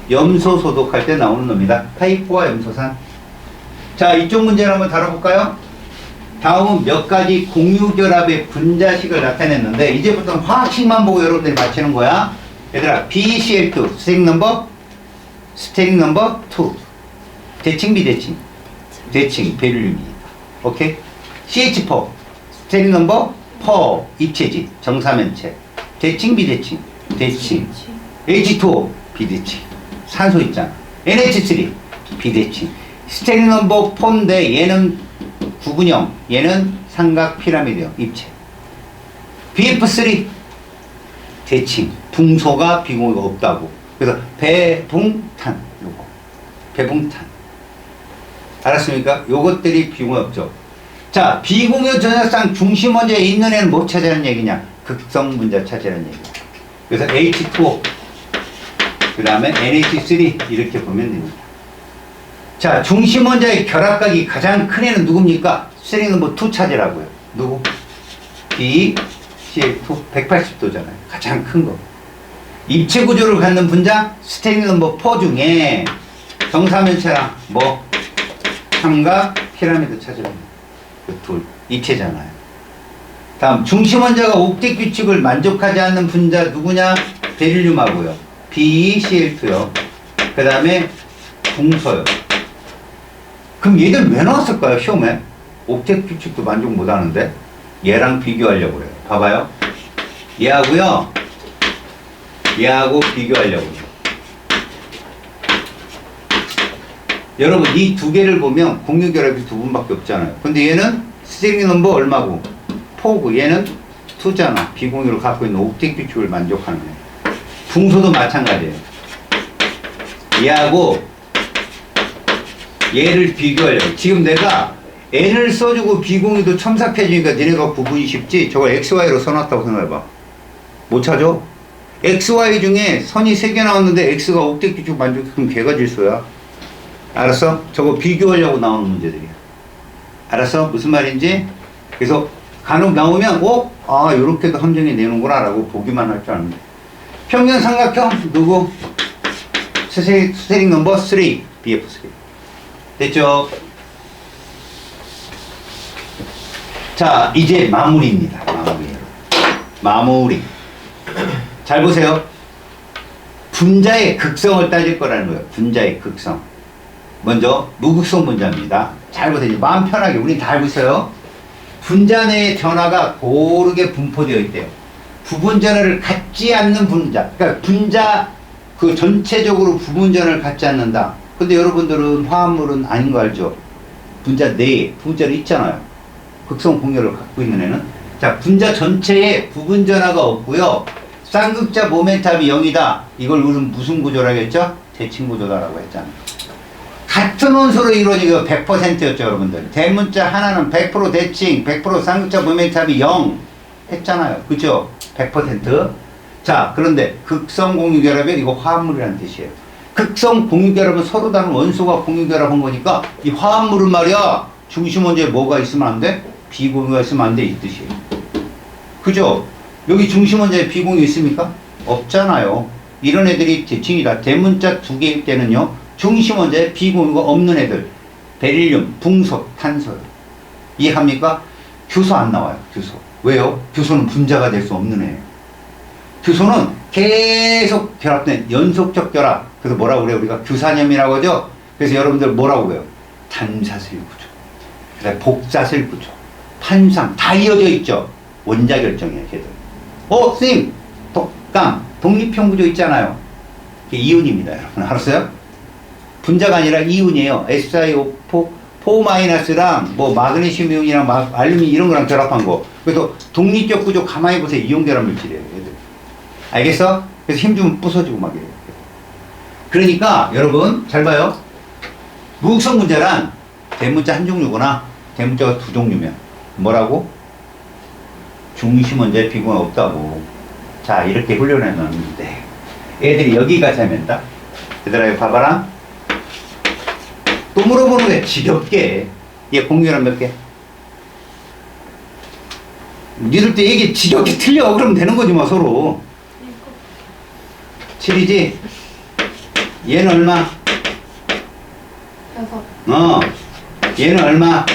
염소 소독할 때 나오는 놈이다. 타입4와 염소산. 자, 이쪽 문제를 한번 다뤄볼까요? 다음은 몇 가지 공유결합의 분자식을 나타냈는데, 이제부터는 화학식만 보고 여러분들이 맞히는 거야. 얘들아, BCl2, 스테릭 넘버 2. 대칭, 비대칭? 대칭, 베릴륨이. 오케이? CH4, 스테릭 넘버 4, 입체지, 정사면체. 대칭, 비대칭? 대칭. H2O, 비대칭. 산소 있잖아. NH3, 비대칭. 스테릭 넘버 4인데 얘는 구분형, 얘는 삼각 피라미드형, 입체. BF3, 대칭. 붕소가 비공유가 없다고. 그래서 배붕탄, 요거. 배붕탄. 알았습니까? 요것들이 비공유 없죠. 자, 비공유 전자쌍 중심 원자에 있는 애는 뭐 찾으라는 얘기냐? 극성 분자 찾으라는 얘기야. 그래서 H2O, 그 다음에 NH3 이렇게 보면 됩니다. 자, 중심 원자의 결합각이 가장 큰 애는 누굽니까? 스테릭 넘버 2 찾으라고요. 누구? BCl2 180도잖아요. 가장 큰 거. 입체 구조를 갖는 분자 스테릭 넘버 4 중에 정사면체랑 뭐 삼각 피라미드 찾으라고요. 그 둘, 입체잖아요. 다음, 중심 원자가 옥텟 규칙을 만족하지 않는 분자 누구냐? 베릴륨하고요. BeCl2요. 그 다음에 붕소요. 그럼 얘들 왜 나왔을까요, 시험에? 옥텟 규칙도 만족 못 하는데? 얘랑 비교하려고 그래요. 봐봐요. 얘하고요. 얘하고 비교하려고 그래요. 여러분, 이 두 개를 보면 공유결합이 두 분밖에 없잖아요. 근데 얘는 스테릭 넘버 얼마고? 4고, 얘는 2잖아. 비공유를 갖고 있는 옥텟 규칙을 만족하는 애. 붕소도 마찬가지예요. 얘하고 얘를 비교하려고. 지금 내가 n을 써주고 비공유도 첨삭해주니까 니네가 구분이 쉽지? 저걸 xy로 써놨다고 생각해봐. 못 찾아? xy 중에 선이 3개 나왔는데 x가 옥텟 규칙 만족하면 걔가 질소야. 알았어? 저거 비교하려고 나오는 문제들이야. 알았어? 무슨 말인지? 그래서 간혹 나오면 요렇게도 함정이 내는구나 라고 보기만 할 줄 아는데. 평면 삼각형 누구? 스테릭 넘버 3, BF3. 됐죠? 자, 이제 마무리입니다. 마무리. 잘 보세요. 분자의 극성을 따질 거라는 거예요. 분자의 극성. 먼저 무극성 분자입니다. 잘 보세요. 마음 편하게 우린 다 알고 있어요. 분자 내의 전하가 고르게 분포되어 있대요. 부분전화를 갖지 않는 분자. 그러니까 분자 그 전체적으로 부분전화를 갖지 않는다. 근데 여러분들은 화합물은 아닌 거 알죠? 분자 내에 부분전화 있잖아요. 극성 공열을 갖고 있는 애는. 자, 분자 전체에 부분전화가 없고요. 쌍극자 모멘텀이 0이다. 이걸 우리는 무슨 구조라고 했죠? 대칭 구조다라고 했잖아요. 같은 원소로 이루어지고 100%였죠, 여러분들. 대문자 하나는 100% 대칭, 100% 쌍극자 모멘텀이 0. 했잖아요. 그죠? 100%. 자, 그런데 극성 공유결합이 이거 화합물이라는 뜻이에요. 극성 공유결합은 서로 다른 원소가 공유결합한 거니까 이 화합물은 말이야 중심 원자에 뭐가 있으면 안 돼? 비공유가 있으면 안 돼 이 뜻이에요. 그죠? 여기 중심 원자에 비공유 있습니까? 없잖아요. 이런 애들이 대칭이다. 대문자 두 개일 때는요 중심 원자에 비공유가 없는 애들 베릴륨, 붕소, 탄소 이해합니까? 규소 안 나와요. 규소. 왜요? 규소는 분자가 될 수 없는 애예요. 규소는 계속 결합된 연속적 결합. 그래서 뭐라고 그래요? 우리가 규산염이라고 하죠? 그래서 여러분들 뭐라고 그래요? 단사슬 구조. 그다음에 복사슬 구조. 판상. 다 이어져 있죠? 원자 결정이에요, 걔들. 선생님! 독감. 독립형 구조 있잖아요. 이게 이온입니다, 여러분. 알았어요? 분자가 아니라 이온이에요. SiO4, 4-랑 뭐 마그네슘 이온이랑 알루미늄 이런 거랑 결합한 거. 그래서 독립적 구조 가만히 보세요. 이온 결합 물질이에요, 얘들. 알겠어? 그래서 힘 주면 부서지고 막 이래요. 그러니까 여러분 잘 봐요. 무극성 분자란 대문자 한 종류구나. 대문자가 두 종류면 뭐라고? 중심 원자에 비공유가 없다고. 자, 이렇게 훈련해 놨는데 애들이 여기까지 하면 다 얘들아 이거 봐봐라. 또 물어보는 거야. 지겹게. 얘 공유란 몇 개? 니들 때 이게 지겹게 틀려. 그러면 되는 거지 뭐 서로. 7이지? 얘는 얼마? 6. 얘는 얼마?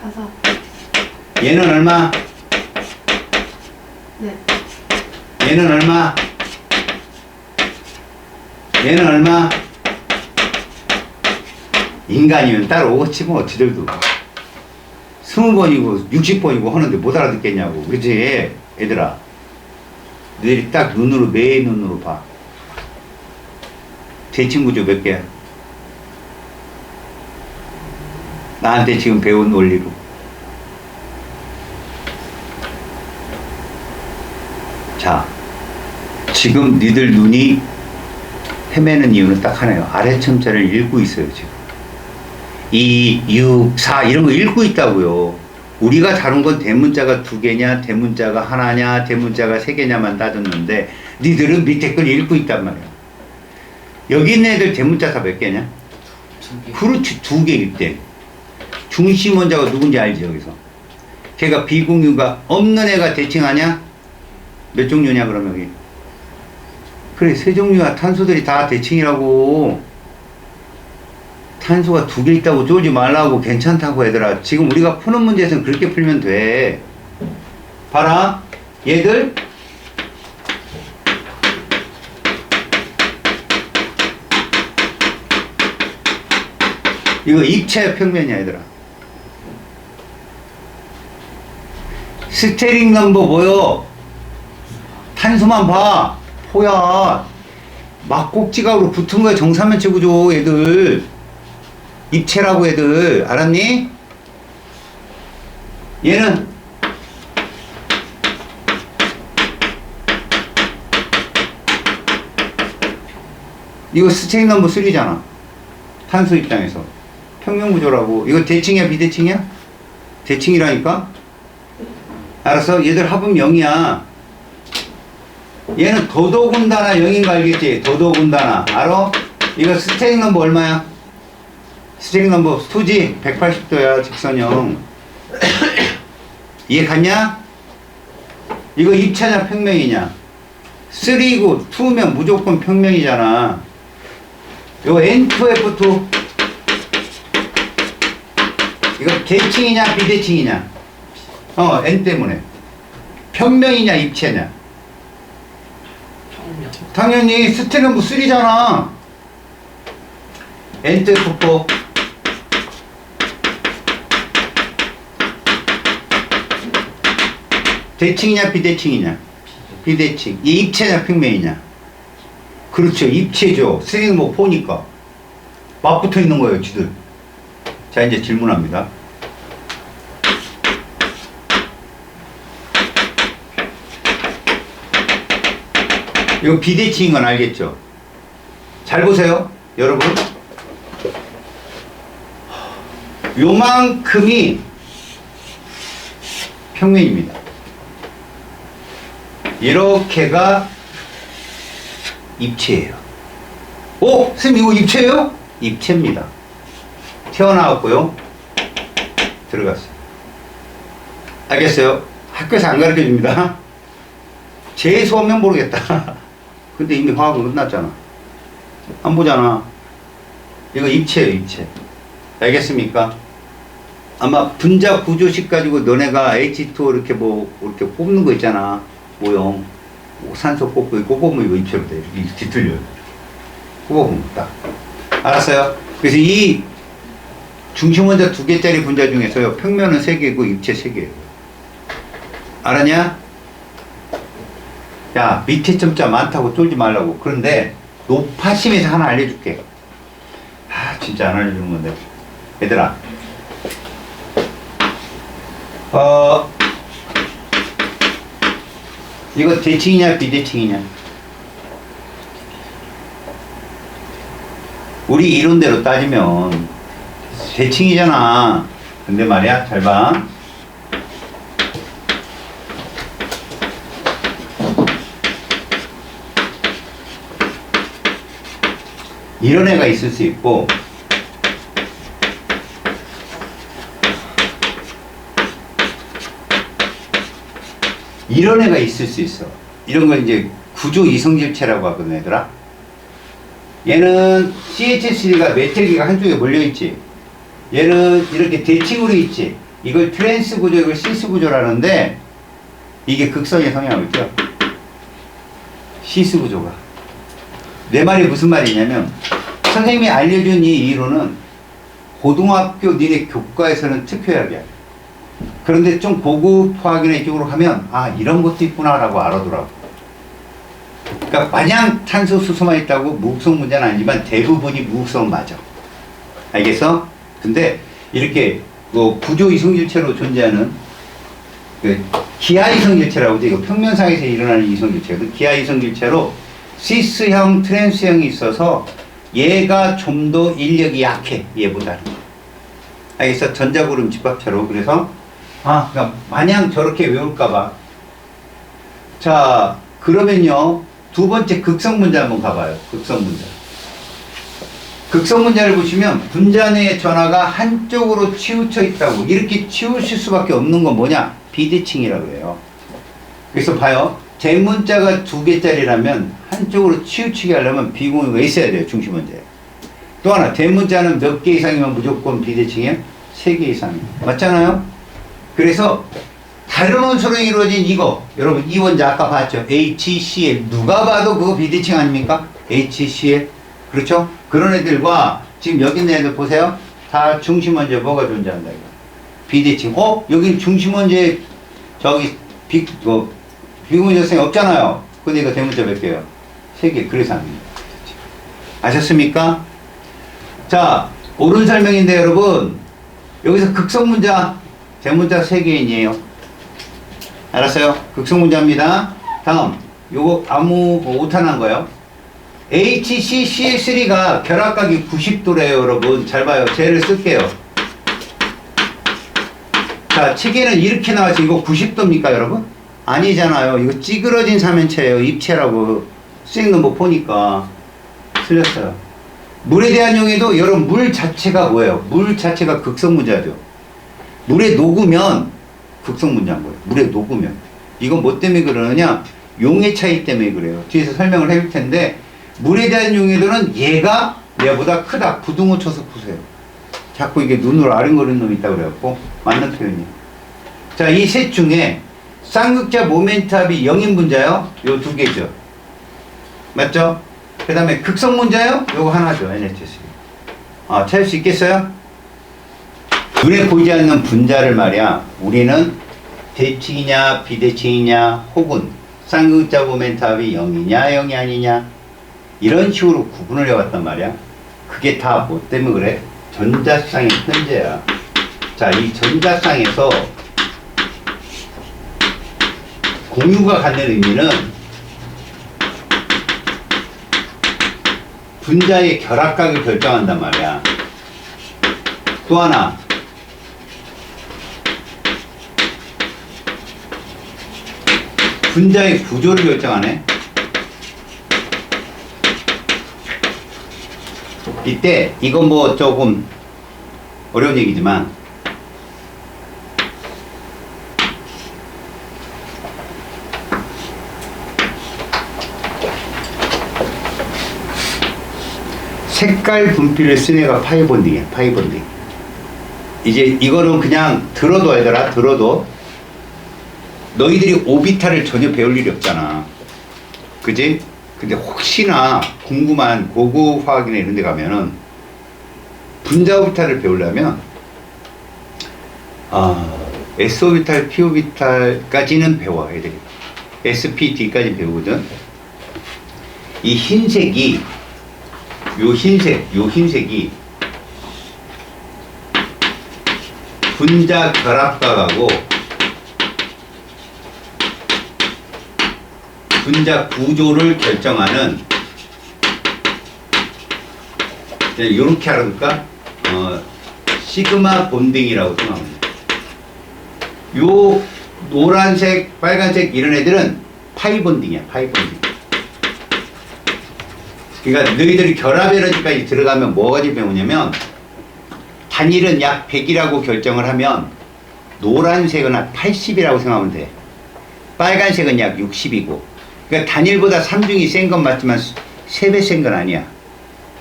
5. 얘는 얼마? 네. 얘는 얼마? 얘는 얼마? 인간이면 따로 오겠지 뭐 지들도 20번이고 60번이고 하는데 못 알아듣겠냐고. 그치 얘들아. 너희들이 딱 눈으로 매 눈으로 봐. 대칭구조 몇 개야? 나한테 지금 배운 원리로. 자, 지금 니들 눈이 헤매는 이유는 딱 하나예요. 아래첨자를 읽고 있어요 지금. 2, 6, 4 이런 거 읽고 있다고요. 우리가 다룬 건 대문자가 두 개냐, 대문자가 하나냐, 대문자가 세 개냐만 따졌는데 니들은 밑에 걸 읽고 있단 말이야. 여기 있는 애들 대문자 다 몇 개냐? 2개. 그렇지, 두 개일 때. 중심 원자가 누군지 알지 여기서. 걔가 비공유가 없는 애가 대칭하냐? 몇 종류냐 그럼 여기? 그래, 세 종류야. 탄소들이 다 대칭이라고. 탄소가 두 개 있다고 쫄지 말라고. 괜찮다고 얘들아. 지금 우리가 푸는 문제에서는 그렇게 풀면 돼. 봐라. 얘들 이거 입체 평면이야 얘들아. 스테링 넘버 뭐요? 탄소만 봐. 포야. 막꼭지각으로 붙은 거야. 정사면체 구조 얘들. 입체라고 애들. 알았니? 얘는 이거 스테링 넘버 3잖아. 탄소 입장에서 평면 구조라고. 이거 대칭이야 비대칭이야? 대칭이라니까? 알았어? 얘들 합은 0이야. 얘는 더더군다나 0인 거 알겠지? 더더군다나. 알아? 이거 스테링 넘버 얼마야? 스테링 넘버 2지? 180도야 직선형. 이해 갔냐? 이거 입체냐 평면이냐? 3고 2면 무조건 평면이잖아. 이거 N2F2 이거 대칭이냐 비대칭이냐? N 때문에 평면이냐 입체냐? 평면. 당연히 스테는 뭐 3잖아. N2F4 대칭이냐 비대칭이냐? 비대칭. 이 입체냐 평면이냐? 그렇죠, 입체죠. 3는 뭐 4니까 맞붙어 있는 거예요 지들. 자, 이제 질문합니다. 이거 비대칭인 건 알겠죠? 잘 보세요 여러분. 요만큼이 평면입니다. 이렇게가 입체예요. 오! 선생님 이거 입체예요? 입체입니다. 튀어나왔고요. 들어갔어요. 알겠어요? 학교에서 안 가르쳐 줍니다. 재수하면 모르겠다. 근데 이미 화학은 끝났잖아. 안 보잖아. 이거 입체예요, 입체. 알겠습니까? 아마 분자 구조식 가지고 너네가 H2O 이렇게 이렇게 뽑는 거 있잖아. 모형. 산소 뽑고, 이거 뽑으면 이거 입체로 돼. 이렇게 뒤틀려요. 뽑으면 딱. 알았어요? 그래서 이 중심원자 2개짜리 분자 중에서요, 평면은 3개고 입체 3개예요. 알았냐? 야, 밑에 점자 많다고 쫄지 말라고. 그런데 높아심에서 하나 알려줄게. 아, 진짜 안 알려주는 건데. 얘들아. 이거 대칭이냐, 비대칭이냐? 우리 이론대로 따지면 대칭이잖아. 근데 말이야, 잘 봐. 이런 애가 있을 수 있고, 이런 애가 있을 수 있어. 이런 걸 이제 구조 이성질체라고 하거든, 얘들아. 얘는 CH3가 몇 개가 한쪽에 몰려있지. 얘는 이렇게 대칭으로 있지. 이걸 트랜스 구조, 이걸 시스 구조라는데, 이게 극성의 성향을 있죠. 시스 구조가. 내 말이 무슨 말이냐면, 선생님이 알려준 이 이론은 고등학교 니네 교과에서는 특효약이야. 그런데 좀 고급 화학이나 이쪽으로 가면, 아, 이런 것도 있구나라고 알아두라고. 그러니까 마냥 탄소 수소만 있다고 무극성 문제는 아니지만 대부분이 무극성은 맞아. 알겠어? 근데 이렇게 구조 이성질체로 존재하는 그 기하 이성질체라고 하죠. 이거 평면상에서 일어나는 이성질체. 그 기하 이성질체로 시스형, 트랜스형이 있어서 얘가 좀 더 인력이 약해. 얘보다는. 알겠어? 전자구름 집합체로. 그래서 그러니까 마냥 저렇게 외울까봐. 자, 그러면요. 두 번째 극성 문제 한번 가봐요. 극성 문제. 극성 문제를 보시면 분자 내의 전하가 한쪽으로 치우쳐 있다고. 이렇게 치우칠 수밖에 없는 건 뭐냐? 비대칭이라고 해요. 그래서 봐요. 대문자가 2개짜리라면 한쪽으로 치우치게 하려면 비공유가 왜 있어야 돼요? 중심 문제. 또 하나, 대문자는 몇 개 이상이면 무조건 비대칭이에요? 3개 이상이에요. 맞잖아요? 그래서 다른 원소로 이루어진 이거, 여러분 이 원자 아까 봤죠? HCl. 누가 봐도 그거 비대칭 아닙니까? HCl. 그렇죠? 그런 애들과 지금 여기 있는 애들 보세요. 다 중심원자에 뭐가 존재한다 이거. 비대칭. 여기 중심원자에 저기 비공유자성이 없잖아요. 근데 이거 대문자 몇 개예요? 3개. 그래서 안 됩니다. 아셨습니까? 자, 옳은 설명인데 여러분, 여기서 극성문자 대문자 3개인이에요. 알았어요? 극성문자입니다. 다음, 요거 아무 오탄한 거요. HCCl3가 결합각이 90도래요, 여러분. 잘 봐요. 쟤를 쓸게요. 자, 책에는 이렇게 나와서 이거 90도입니까, 여러분? 아니잖아요. 이거 찌그러진 삼연체예요. 입체라고. 쓰는 거 보니까 틀렸어요. 물에 대한 용해도 여러분 물 자체가 뭐예요? 물 자체가 극성문자죠. 물에 녹으면 극성문자인 거예요. 물에 녹으면. 이건 뭐 때문에 그러느냐? 용해 차이 때문에 그래요. 뒤에서 설명을 해줄 텐데, 물에 대한 용해도는 얘가 얘보다 크다. 부등호 쳐서 푸세요. 자꾸 이게 눈으로 아른거리는 놈이 있다고 그래갖고 맞는 표현이에요. 자, 이 셋 중에 쌍극자 모멘트 합이 0인 분자요. 요 2개죠. 맞죠? 그 다음에 극성문자요. 요거 하나죠. NHS. 찾을 수 있겠어요? 눈에 보이지 않는 분자를 말이야. 우리는 대칭이냐 비대칭이냐 혹은 쌍극자 모멘트 합이 0이냐 0이 아니냐 이런 식으로 구분을 해왔단 말이야. 그게 다 뭐 때문에 그래? 전자쌍의 편제야. 자, 이 전자쌍에서 공유가 갖는 의미는 분자의 결합각을 결정한단 말이야. 또 하나, 분자의 구조를 결정하네. 이때 이건 뭐 조금 어려운 얘기지만 색깔 분필을 쓴 애가 파이본딩이야. 파이본딩. 이제 이거는 그냥 들어도 얘들아, 들어도 너희들이 오비탈을 전혀 배울 일이 없잖아. 그지? 근데 혹시나 궁금한 고급 화학이나 이런 데 가면은 분자 오비탈을 배우려면 S 오비탈, P 오비탈까지는 배워 애들이. SPD까지 배우거든. 이 흰색이 요 흰색이 분자 결합각하고 분자 구조를 결정하는, 이렇게 알아둘까? 시그마 본딩이라고 생각합니다. 요 노란색, 빨간색 이런 애들은 파이 본딩이야. 파이 본딩. 그러니까 너희들이 결합 에너지까지 들어가면 뭐가 배우냐면 단일은 약 100이라고 결정을 하면 노란색은 한 80이라고 생각하면 돼. 빨간색은 약 60이고. 그러니까 단일보다 삼중이 센 건 맞지만 3배 센 건 아니야.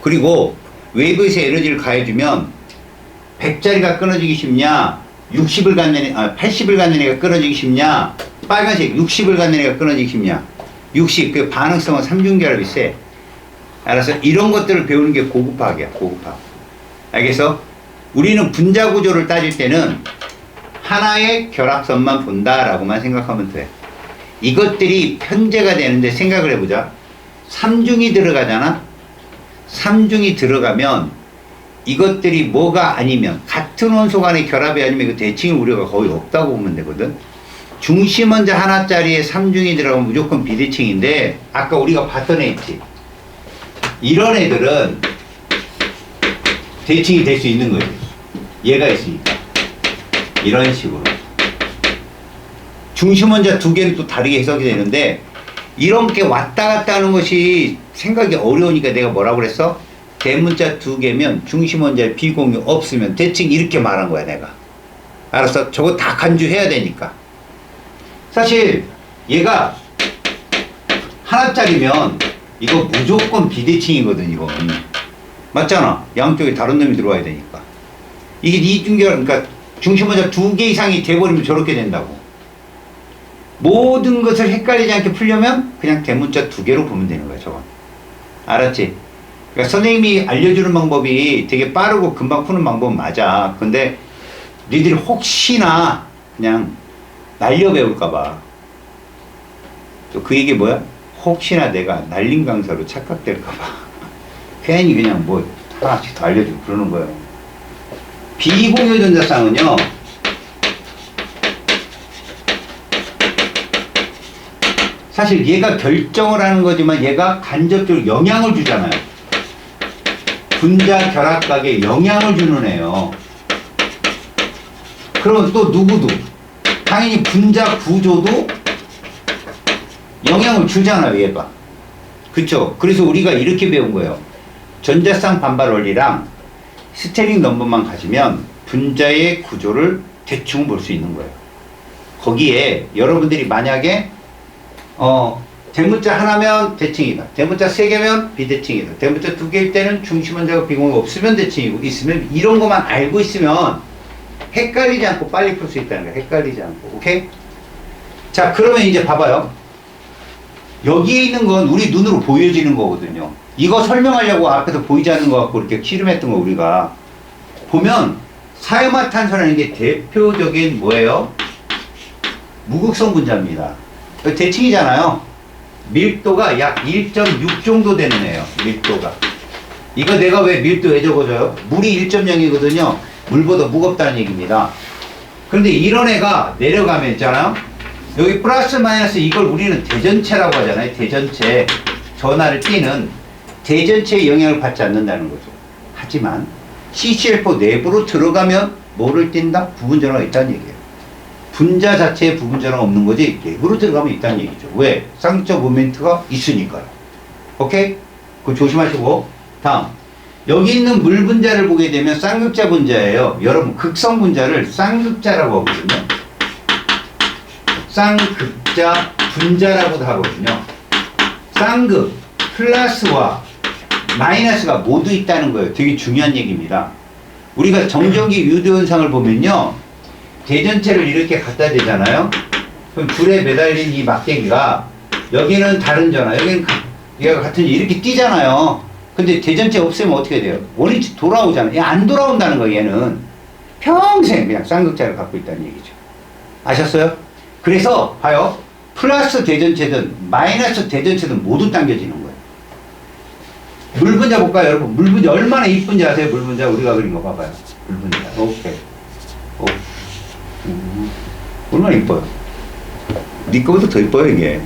그리고 외부에서 에너지를 가해주면 100짜리가 끊어지기 쉽냐, 80을 갖는 애가 끊어지기 쉽냐, 빨간색 60을 갖는 애가 끊어지기 쉽냐. 60, 그 반응성은 삼중결합이 세. 알았어? 이런 것들을 배우는 게 고급화학이야. 고급화학. 알겠어? 우리는 분자 구조를 따질 때는 하나의 결합선만 본다라고만 생각하면 돼. 이것들이 편제가 되는데 생각을 해보자. 삼중이 들어가잖아? 삼중이 들어가면 이것들이 뭐가 아니면 같은 원소 간의 결합이 아니면 그 대칭의 우려가 거의 없다고 보면 되거든. 중심 원자 하나짜리에 삼중이 들어가면 무조건 비대칭인데 아까 우리가 봤던 애 있지? 이런 애들은 대칭이 될 수 있는 거지. 얘가 있으니까. 이런 식으로. 중심 원자 두 개는 또 다르게 해석이 되는데 이런 게 왔다 갔다 하는 것이 생각이 어려우니까 내가 뭐라고 그랬어? 대문자 두 개면 중심 원자의 비공유 없으면 대칭 이렇게 말한 거야 내가. 알았어? 저거 다 간주해야 되니까. 사실 얘가 하나짜리면 이거 무조건 비대칭이거든 이건. 맞잖아. 양쪽에 다른 놈이 들어와야 되니까. 이게 이중결, 그러니까 중심 원자 두 개 이상이 돼버리면 저렇게 된다고. 모든 것을 헷갈리지 않게 풀려면 그냥 대문자 두 개로 보면 되는 거야 저건. 알았지? 그러니까 선생님이 알려주는 방법이 되게 빠르고 금방 푸는 방법은 맞아. 근데 니들이 혹시나 그냥 날려 배울까봐. 또 그 얘기 뭐야? 혹시나 내가 날린 강사로 착각될까봐. 괜히 그냥 뭐 하나씩 더 알려주고 그러는 거예요. 비공유 전자쌍은요, 사실 얘가 결정을 하는 거지만 얘가 간접적으로 영향을 주잖아요. 분자 결합각에 영향을 주는 애요. 그러면 또 누구도 당연히 분자 구조도 영향을 주잖아요 얘가. 그쵸? 그래서 우리가 이렇게 배운 거예요. 전자쌍 반발 원리랑 스테링 넘버만 가지면 분자의 구조를 대충 볼 수 있는 거예요. 거기에 여러분들이 만약에 대문자 하나면 대칭이다. 대문자 세 개면 비대칭이다. 대문자 두 개일 때는 중심 원자가 비공유가 없으면 대칭이고, 있으면 이런 것만 알고 있으면 헷갈리지 않고 빨리 풀 수 있다는 거예요. 헷갈리지 않고. 오케이? 자, 그러면 이제 봐봐요. 여기에 있는 건 우리 눈으로 보여지는 거거든요. 이거 설명하려고 앞에서 보이지 않는 거 갖고 이렇게 씨름했던 거 우리가 보면 사유마탄소라는 게 대표적인 뭐예요? 무극성 분자입니다. 대칭이잖아요. 밀도가 약 1.6 정도 되는 애예요. 밀도가. 이거 내가 왜 밀도 왜 적어줘요? 물이 1.0이거든요. 물보다 무겁다는 얘기입니다. 그런데 이런 애가 내려가면 있잖아요. 여기 플러스 마이너스 이걸 우리는 대전체라고 하잖아요. 대전체. 전하를 띠는 대전체의 영향을 받지 않는다는 거죠. 하지만 CCL4 내부로 들어가면 뭐를 띈다? 부분 전화가 있다는 얘기예요. 분자 자체에 부분자는 없는 거지 랩으로 들어가면 있다는 얘기죠. 왜? 쌍극자 모멘트가 있으니까요. 오케이? 그거 조심하시고. 다음. 여기 있는 물 분자를 보게 되면 쌍극자 분자예요. 여러분 극성 분자를 쌍극자라고 하거든요. 쌍극자 분자라고도 하거든요. 쌍극 플러스와 마이너스가 모두 있다는 거예요. 되게 중요한 얘기입니다. 우리가 정전기 유도 현상을 보면요, 대전체를 이렇게 갖다 대잖아요. 그럼 줄에 매달린 이 막대기가 여기는 다른 전화, 여기는 얘가 같은 이렇게 뛰잖아요. 근데 대전체 없애면 어떻게 돼요? 원위치 돌아오잖아요. 얘 안 돌아온다는 거예요. 얘는 평생 그냥 쌍극자를 갖고 있다는 얘기죠. 아셨어요? 그래서 봐요. 플러스 대전체든 마이너스 대전체든 모두 당겨지는 거예요. 물 분자 볼까요, 여러분? 물 분자 얼마나 이쁜지 아세요? 물 분자 우리가 그린 거 봐봐요. 물 분자. 오케이. 얼마나 이뻐요. 네 거보다 더 이뻐요, 이게.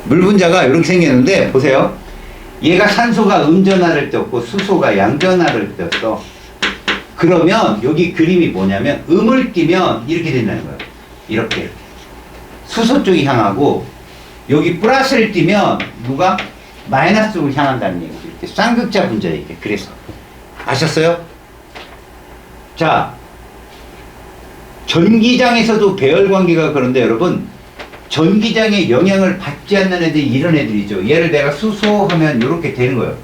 물 분자가 이렇게 생겼는데 보세요. 얘가 산소가 음전하를 떴고 수소가 양전하를 떴어. 그러면 여기 그림이 뭐냐면 음을 띄면 이렇게 된다는 거예요. 이렇게. 수소 쪽이 향하고 여기 플러스를 띄면 누가? 마이너스 쪽으로 향한다는 얘기죠. 이렇게 쌍극자 분자 얘기. 그래서 아셨어요? 자, 전기장에서도 배열 관계가 그런데 여러분 전기장에 영향을 받지 않는 애들이 이런 애들이죠. 얘를 내가 수소 하면 이렇게 되는 거예요.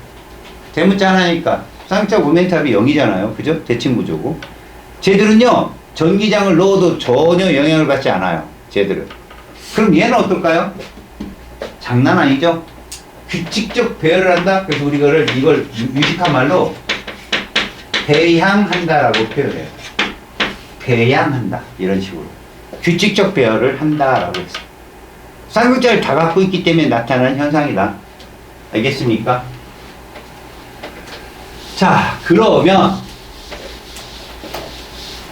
대문자 하나니까 쌍극자 모멘트합이 0이잖아요. 그죠? 대칭 구조고. 쟤들은요 전기장을 넣어도 전혀 영향을 받지 않아요. 쟤들은. 그럼 얘는 어떨까요? 장난 아니죠? 규칙적 배열을 한다? 그래서 우리 이걸 유식한 말로 배양한다라고 표현해요. 배양한다. 이런 식으로. 규칙적 배열을 한다라고 했어요. 쌍극자를 다 갖고 있기 때문에 나타나는 현상이다. 알겠습니까? 자, 그러면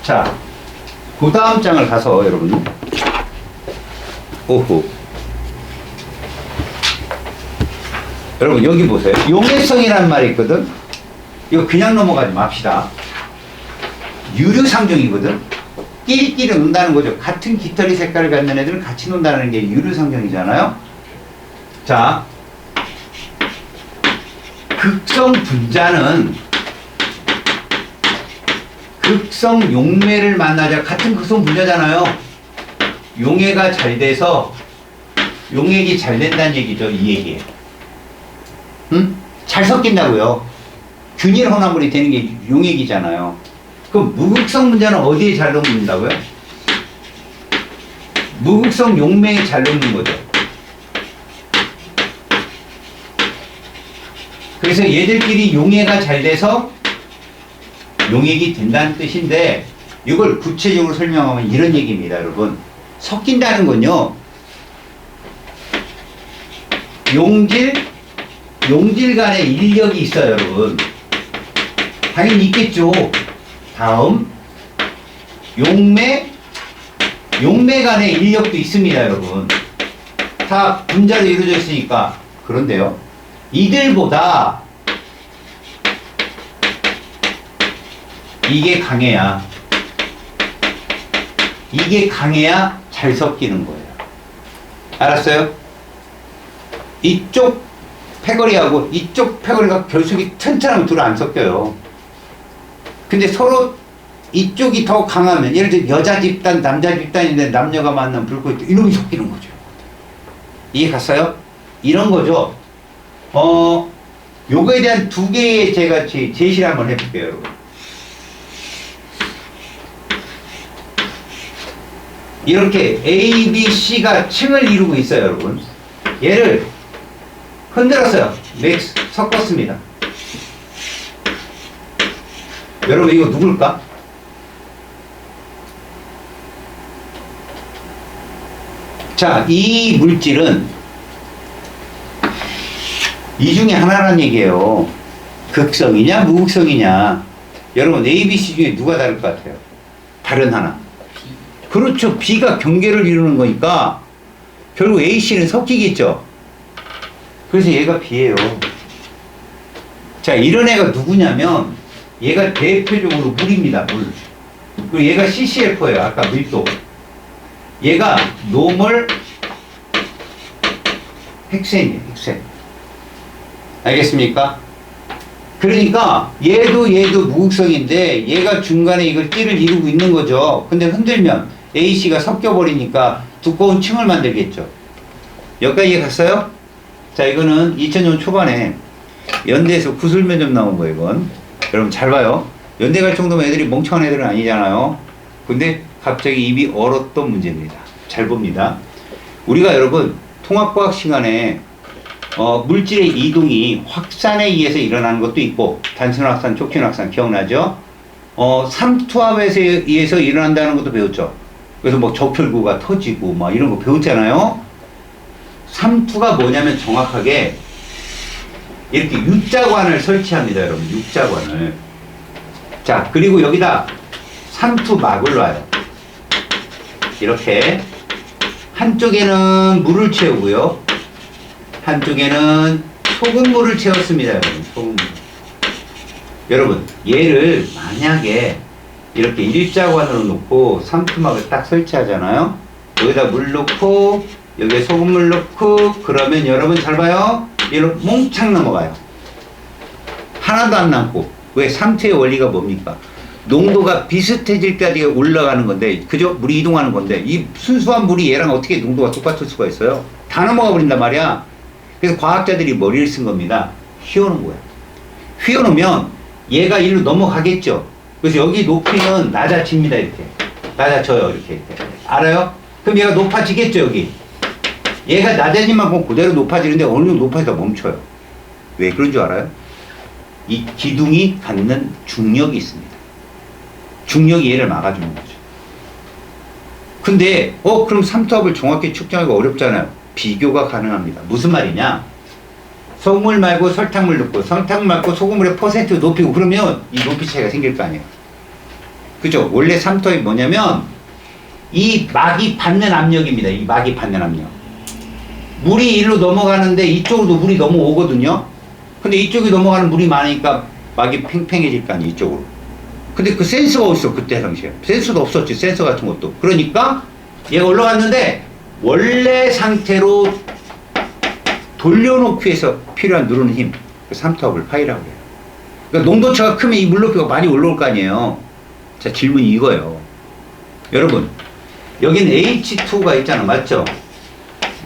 자, 그 다음 장을 가서 여러분 오호 여러분 여기 보세요. 용해성이라는 말이 있거든. 이거 그냥 넘어가지 맙시다. 유류상정이거든. 끼리끼리 논다는 거죠. 같은 깃털이 색깔을 갖는 애들은 같이 논다는 게 유류상정이잖아요. 자, 극성 분자는 극성 용매를 만나자. 같은 극성 분자잖아요. 용해가 잘 돼서 용액이 잘 된다는 얘기죠. 이 얘기예요. 응? 잘 섞인다고요. 균일 혼합물이 되는 게 용액이잖아요. 그럼 무극성 분자는 어디에 잘 녹는다고요? 무극성 용매에 잘 녹는 거죠. 그래서 얘들끼리 용해가 잘 돼서 용액이 된다는 뜻인데 이걸 구체적으로 설명하면 이런 얘기입니다, 여러분. 섞인다는 건요, 용질 간에 인력이 있어요, 여러분. 당연히 있겠죠. 다음, 용매 간에 인력도 있습니다, 여러분. 다 분자로 이루어져 있으니까. 그런데요, 이들보다 이게 강해야 잘 섞이는 거예요. 알았어요? 이쪽 패거리하고 이쪽 패거리가 결속이 튼튼하면 둘 안 섞여요. 근데 서로 이쪽이 더 강하면, 예를 들어 여자 집단, 남자 집단인데 남녀가 만나면 불꽃이 이놈이 섞이는 거죠. 이해 갔어요? 이런 거죠. 요거에 대한 두 개의 제가 제시를 한번 해볼게요, 여러분. 이렇게 A, B, C가 층을 이루고 있어요, 여러분. 얘를 흔들었어요. 맥스 섞었습니다. 여러분 이거 누굴까? 자, 이 물질은 이 중에 하나란 얘기예요. 극성이냐 무극성이냐. 여러분 A, B, C 중에 누가 다를 것 같아요? 다른 하나. 그렇죠. B가 경계를 이루는 거니까 결국 A, C는 섞이겠죠. 그래서 얘가 B예요. 자, 이런 애가 누구냐면 얘가 대표적으로 물입니다. 물. 그리고 얘가 CCl4예요. 아까 밀도. 얘가 노멀 헥센이에요, 헥센. 알겠습니까? 그러니까 얘도 무극성인데 얘가 중간에 이걸 띠를 이루고 있는 거죠. 근데 흔들면 AC가 섞여버리니까 두꺼운 층을 만들겠죠. 여기까지 이해 갔어요? 자, 이거는 2000년 초반에 연대에서 구술면접 나온 거예요, 이건. 여러분 잘 봐요. 연대 갈 정도면 애들이 멍청한 애들은 아니잖아요. 근데 갑자기 입이 얼었던 문제입니다. 잘 봅니다. 우리가 여러분 통합과학 시간에 물질의 이동이 확산에 의해서 일어나는 것도 있고, 단순 확산, 촉진 확산 기억나죠? 삼투압에 의해서 일어난다는 것도 배웠죠. 그래서 뭐 적혈구가 터지고 막 이런 거 배웠잖아요. 삼투가 뭐냐면 정확하게 이렇게 U자관을 설치합니다, 여러분. U자관을. 자, 그리고 여기다 삼투막을 놔요. 이렇게 한쪽에는 물을 채우고요, 한쪽에는 소금물을 채웠습니다, 여러분. 소금물. 여러분, 얘를 만약에 이렇게 일자관으로 놓고 삼투막을 딱 설치하잖아요. 여기다 물 넣고 여기에 소금물 넣고, 그러면 여러분 잘 봐요. 얘로 몽창 넘어가요. 하나도 안 남고. 왜? 삼투의 원리가 뭡니까? 농도가 비슷해질 때까지 올라가는 건데, 그죠? 물이 이동하는 건데, 이 순수한 물이 얘랑 어떻게 농도가 똑같을 수가 있어요? 다 넘어가 버린단 말이야. 그래서 과학자들이 머리를 쓴 겁니다. 휘어놓은 거야. 휘어놓으면 얘가 일로 넘어가겠죠. 그래서 여기 높이는 낮아집니다, 이렇게. 낮아져요, 이렇게. 알아요? 그럼 얘가 높아지겠죠, 여기. 얘가 낮아진 만큼 그대로 높아지는데 어느 정도 높아지다 멈춰요. 왜 그런 줄 알아요? 이 기둥이 갖는 중력이 있습니다. 중력이 얘를 막아주는 거죠. 근데 그럼 삼투압을 정확히 측정하기가 어렵잖아요. 비교가 가능합니다. 무슨 말이냐? 소금물 말고 설탕물 넣고, 설탕 말고 소금물의 퍼센트 높이고, 그러면 이 높이 차이가 생길 거 아니에요. 그죠? 원래 삼투압이 뭐냐면 이 막이 받는 압력입니다. 이 막이 받는 압력. 물이 일로 넘어가는데 이쪽으로도 물이 넘어오거든요. 근데 이쪽이 넘어가는 물이 많으니까 막이 팽팽해질 거 아니에요, 이쪽으로. 근데 그 센서가 어딨어, 그때 당시에. 센서도 없었지, 센서 같은 것도. 그러니까 얘가 올라갔는데 원래 상태로 돌려놓기 위해서 필요한 누르는 힘, 그 삼투압을 파이라고 해요. 그러니까 농도차가 크면 이 물높이가 많이 올라올 거 아니에요. 자, 질문이 이거예요. 여러분, 여기는 H2가 있잖아, 맞죠?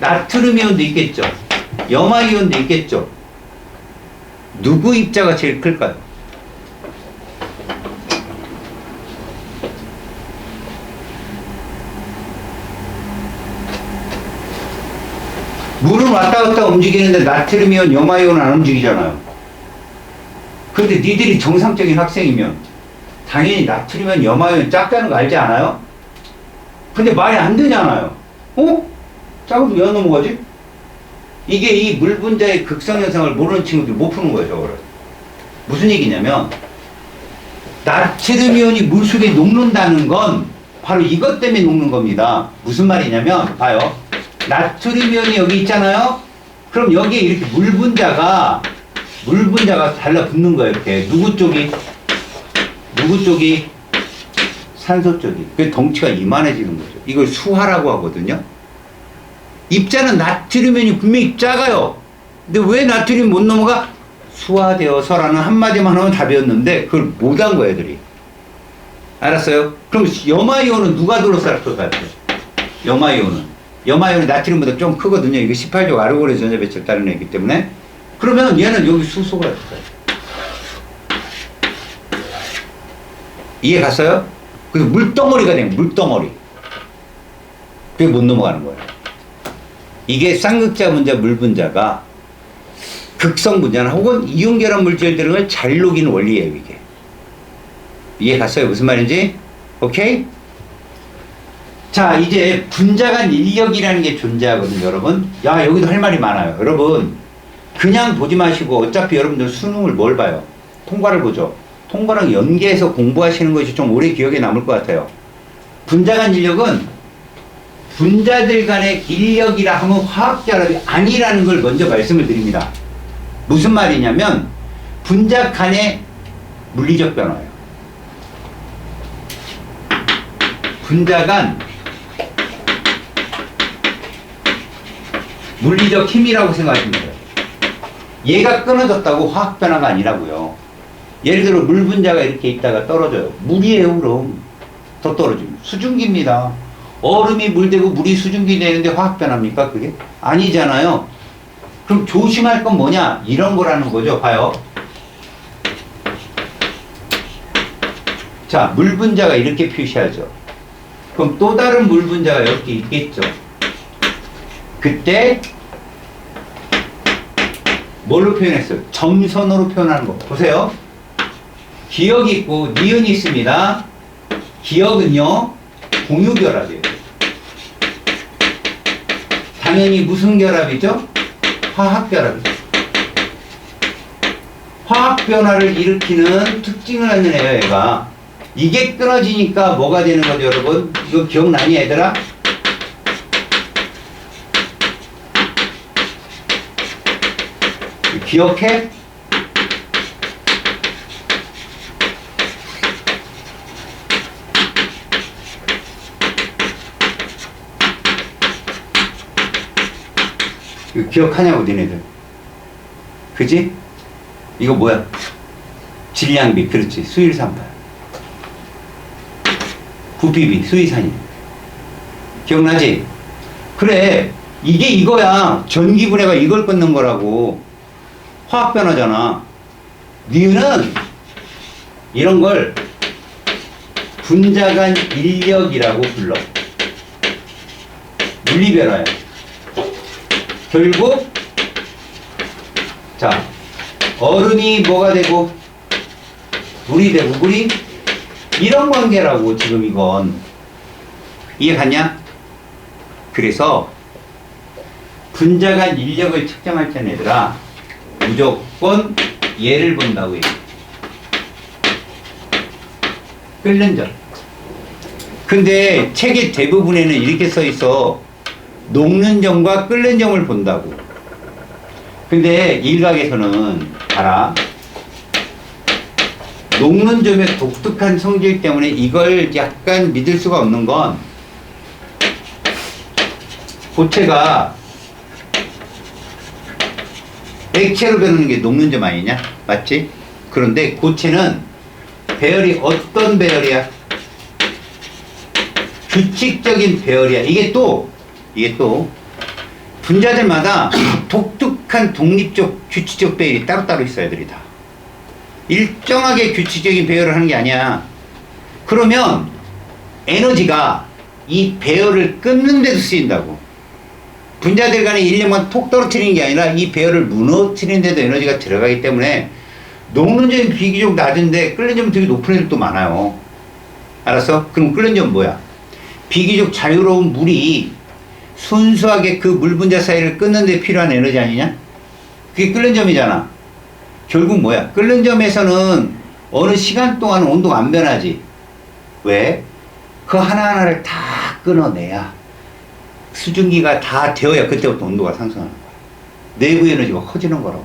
나트륨 이온도 있겠죠? 염화 이온도 있겠죠? 누구 입자가 제일 클까요? 물은 왔다 갔다 움직이는데 나트륨 이온, 염화 이온은 안 움직이잖아요. 근데 니들이 정상적인 학생이면 당연히 나트륨 이온, 염화 이온 작다는 거 알지 않아요? 근데 말이 안 되잖아요. 작아도 왜 안 넘어가지? 이게 이 물 분자의 극성 현상을 모르는 친구들이 못 푸는 거예요, 저거를. 무슨 얘기냐면, 나트륨 이온이 물속에 녹는다는 건 바로 이것 때문에 녹는 겁니다. 무슨 말이냐면, 봐요. 나트륨 이온이 여기 있잖아요? 그럼 여기에 이렇게 물 분자가 달라붙는 거예요, 이렇게. 누구 쪽이? 산소 쪽이. 그 덩치가 이만해지는 거죠. 이걸 수하라고 하거든요. 입자는 나트륨 이온이 분명히 작아요. 근데 왜 나트륨이 못 넘어가? 수화되어서라는 한마디만 하면 답이었는데 그걸 못한 거예요, 애들이. 알았어요? 그럼 염화 이온은 누가 둘러쌀 것 같아요? 염화 이온이 나트륨보다 좀 크거든요. 이게 18족 아르고레 전자 배치를 따른 애기 때문에. 그러면 얘는 여기 수소가 있어요. 이해 갔어요? 그래서 물덩어리가 돼요, 물덩어리. 그게 못 넘어가는 거예요. 이게 쌍극자 분자, 물 분자가 극성 분자나 혹은 이온 결합 물질 등을 잘 녹이는 원리예요, 이게. 이해 갔어요? 무슨 말인지? 오케이? 자, 이제 분자 간 인력이라는 게 존재하거든요, 여러분. 야, 여기도 할 말이 많아요. 여러분, 그냥 보지 마시고 어차피 여러분들 수능을 뭘 봐요? 통과를 보죠. 통과랑 연계해서 공부하시는 것이 좀 오래 기억에 남을 것 같아요. 분자 간 인력은 분자들 간의 인력이라 하면 화학결합이 아니라는 걸 먼저 말씀을 드립니다. 무슨 말이냐면 분자 간의 물리적 변화예요. 분자 간 물리적 힘이라고 생각하시면 돼요. 얘가 끊어졌다고 화학 변화가 아니라고요. 예를 들어 물 분자가 이렇게 있다가 떨어져요. 물이에요. 그럼 더 떨어지면 수증기입니다. 얼음이 물 되고 물이 수증기 되는데 화학 변화입니까? 그게 아니잖아요. 그럼 조심할 건 뭐냐? 이런 거라는 거죠. 봐요. 자, 물 분자가 이렇게 표시하죠. 그럼 또 다른 물 분자가 이렇게 있겠죠. 그때 뭘로 표현했어요? 점선으로 표현하는 거. 보세요. 기역이 있고 니은이 있습니다. 기역은요, 공유결합이에요. 당연히 무슨 결합이죠? 화학결합이죠. 화학변화를 일으키는 특징을 갖는 애예요, 얘가. 이게 끊어지니까 뭐가 되는 거죠, 여러분? 이거 기억나니, 얘들아? 기억해? 이거 기억하냐고, 니네들. 그지? 이거 뭐야? 질량비, 그렇지. 수일산발. 부피비, 수이산이. 기억나지? 그래, 이게 이거야. 전기분해가 이걸 끊는 거라고. 화학변화잖아. 니은 이런 걸 분자간 인력이라고 불러. 물리변화야. 결국 자, 얼음이 뭐가 되고 물이 되고 물이 이런 관계라고. 지금 이건 이해 갔냐? 그래서 분자간 인력을 측정할 때는 얘들아 무조건 얘를 본다고 해요. 끓는 점. 근데 책의 대부분에는 이렇게 써 있어. 녹는 점과 끓는 점을 본다고. 근데 일각에서는 알아. 녹는 점의 독특한 성질 때문에 이걸 약간 믿을 수가 없는 건 고체가 액체로 변하는 게 녹는 점 아니냐? 맞지? 그런데 고체는 배열이 어떤 배열이야? 규칙적인 배열이야. 이게 또 분자들마다 독특한 독립적 규칙적 배열이 따로따로 있어. 애들이 다 일정하게 규칙적인 배열을 하는 게 아니야. 그러면 에너지가 이 배열을 끊는 데도 쓰인다고. 분자들 간의 인력만 톡 떨어뜨리는 게 아니라 이 배열을 무너뜨리는 데도 에너지가 들어가기 때문에 녹는 점이 비교적 낮은데 끓는 점은 되게 높은 애들도 많아요. 알았어? 그럼 끓는 점은 뭐야? 비교적 자유로운 물이 순수하게 그 물 분자 사이를 끊는 데 필요한 에너지 아니냐? 그게 끓는 점이잖아. 결국 뭐야? 끓는 점에서는 어느 시간 동안 온도가 안 변하지. 왜? 그 하나하나를 다 끊어내야 수증기가 다 되어야 그때부터 온도가 상승하는 거야. 내부 에너지가 커지는 거라고.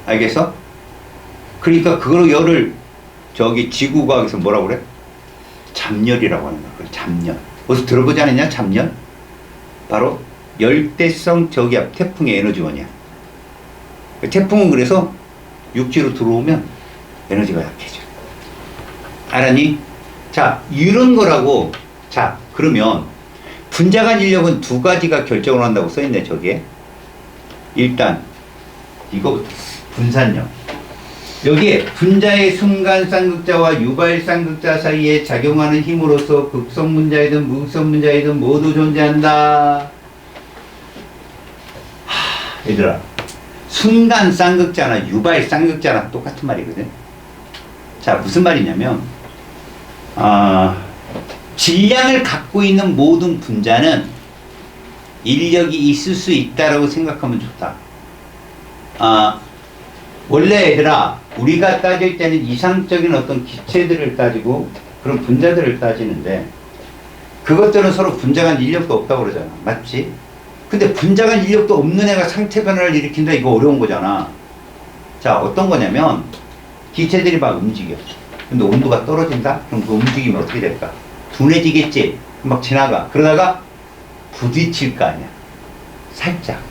알겠어? 그러니까 그거로 열을 저기 지구과학에서 뭐라고 그래? 잡열이라고 하는 거야. 잡열. 어디서 들어보지 않았냐? 잡열? 바로 열대성 저기압 태풍의 에너지원이야. 태풍은 그래서 육지로 들어오면 에너지가 약해져. 알았니? 자, 이런 거라고. 자, 그러면 분자간 인력은 두 가지가 결정을 한다고 써있네, 저기에. 일단 이거부터 분산력. 여기에 분자의 순간 쌍극자와 유발 쌍극자 사이에 작용하는 힘으로써 극성 분자이든 무극성 분자이든 모두 존재한다. 얘들아, 순간 쌍극자나 유발 쌍극자랑 똑같은 말이거든. 자, 무슨 말이냐면 질량을 갖고 있는 모든 분자는 인력이 있을 수 있다라고 생각하면 좋다. 원래 얘들아, 우리가 따질 때는 이상적인 어떤 기체들을 따지고 그런 분자들을 따지는데 그것들은 서로 분자간 인력도 없다고 그러잖아. 맞지? 근데 분자간 인력도 없는 애가 상태 변화를 일으킨다. 이거 어려운 거잖아. 자, 어떤 거냐면 기체들이 막 움직여. 근데 온도가 떨어진다? 그럼 그 움직임이 어떻게 될까? 둔해지겠지? 막 지나가. 그러다가 부딪힐 거 아니야. 살짝.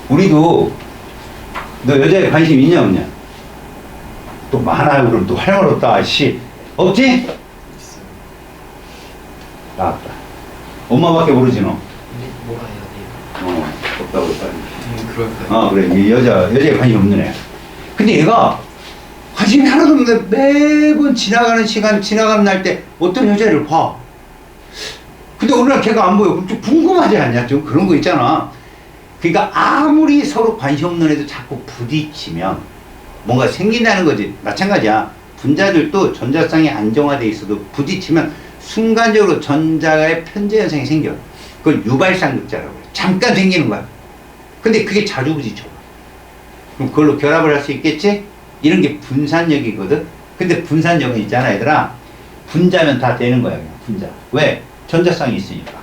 우리도 너 여자에 관심 있냐 없냐? 또 많아요. 그럼 또 할 말 없다. 씨 없지? 있어요. 나왔다. 엄마밖에 모르지 너. 뭐라 해야 돼요? 없다고 빨리. 그럴까요? 그래. 이 여자에 관심 없는 애야. 근데 얘가 관심이 하나도 없는데 매번 지나가는 시간, 지나가는 날 때 어떤 여자를 봐. 근데 어느 날 걔가 안 보여. 그럼 좀 궁금하지 않냐? 좀 그런 거 있잖아. 그러니까 아무리 서로 관심 없는 애도 자꾸 부딪히면 뭔가 생긴다는 거지. 마찬가지야. 분자들도 전자쌍이 안정화돼 있어도 부딪히면 순간적으로 전자의 편재 현상이 생겨. 그걸 유발쌍극자라고 해. 잠깐 생기는 거야. 근데 그게 자주 부딪혀. 그럼 그걸로 결합을 할 수 있겠지? 이런 게 분산력이거든. 근데 분산력은 있잖아, 얘들아. 분자면 다 되는 거야, 그냥 분자. 왜? 전자쌍이 있으니까.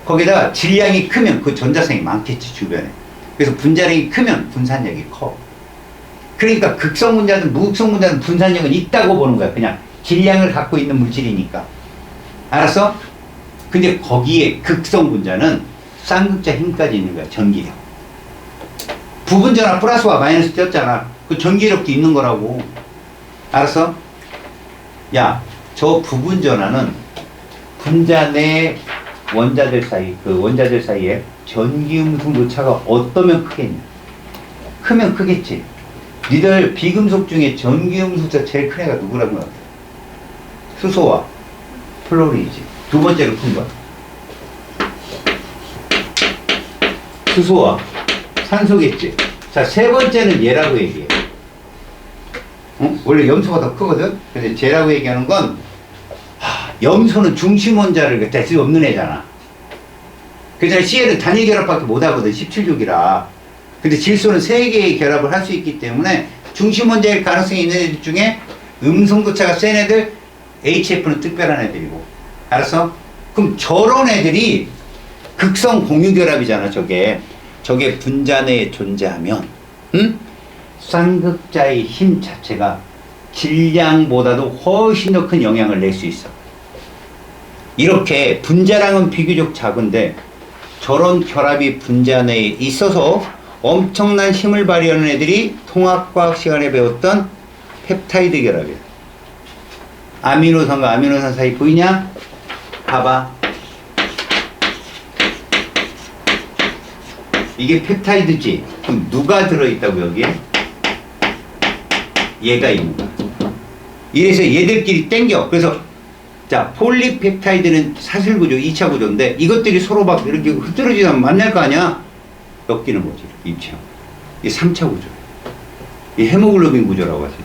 거기다가 질량이 크면 그 전자쌍이 많겠지, 주변에. 그래서 분자량이 크면 분산력이 커. 그러니까 극성 분자든 무극성 분자든 분산력은 있다고 보는 거야. 그냥 질량을 갖고 있는 물질이니까. 알았어? 근데 거기에 극성 분자는 쌍극자 힘까지 있는 거야, 전기력. 부분전화 플러스와 마이너스 띄었잖아. 그 전기력도 있는 거라고. 알았어? 야, 저 부분전화는 분자 내 원자들 사이, 그 원자들 사이에 전기음수 노차가 어떠면 크겠냐? 크면 크겠지. 니들 비금속 중에 전기음수차 제일 큰 애가 누구라는 것 같아? 수소와 플로리이지. 두 번째로 큰 거야. 수소와 산소겠지. 자, 세 번째는 얘라고 얘기해. 원래 염소가 더 크거든? 근데 쟤라고 얘기하는 건, 염소는 중심 원자를 댈 수 없는 애잖아. 그래서 C에는 단일 결합밖에 못 하거든, 17족이라. 근데 질소는 3개의 결합을 할 수 있기 때문에 중심 원자일 가능성이 있는 애들 중에 음성도차가 센 애들, HF는 특별한 애들이고. 알았어? 그럼 저런 애들이 극성 공유결합이잖아, 저게. 저게 분자 내에 존재하면, 응? 쌍극자의 힘 자체가 질량보다도 훨씬 더 큰 영향을 낼 수 있어. 이렇게 분자량은 비교적 작은데 저런 결합이 분자 내에 있어서 엄청난 힘을 발휘하는 애들이 통합과학 시간에 배웠던 펩타이드 결합이야. 아미노산과 아미노산 사이 보이냐? 봐봐. 이게 펩타이드지. 그럼 누가 들어있다고 여기에? 얘가 있는 거야. 이래서 얘들끼리 땡겨. 그래서 자, 폴리펩타이드는 사슬구조, 2차 구조인데 이것들이 서로 막 이렇게 흐트러지면 만날 거 아니야? 엮이는 거지. 입체형. 이게 3차 구조. 이 헤모글로빈 구조라고 하지.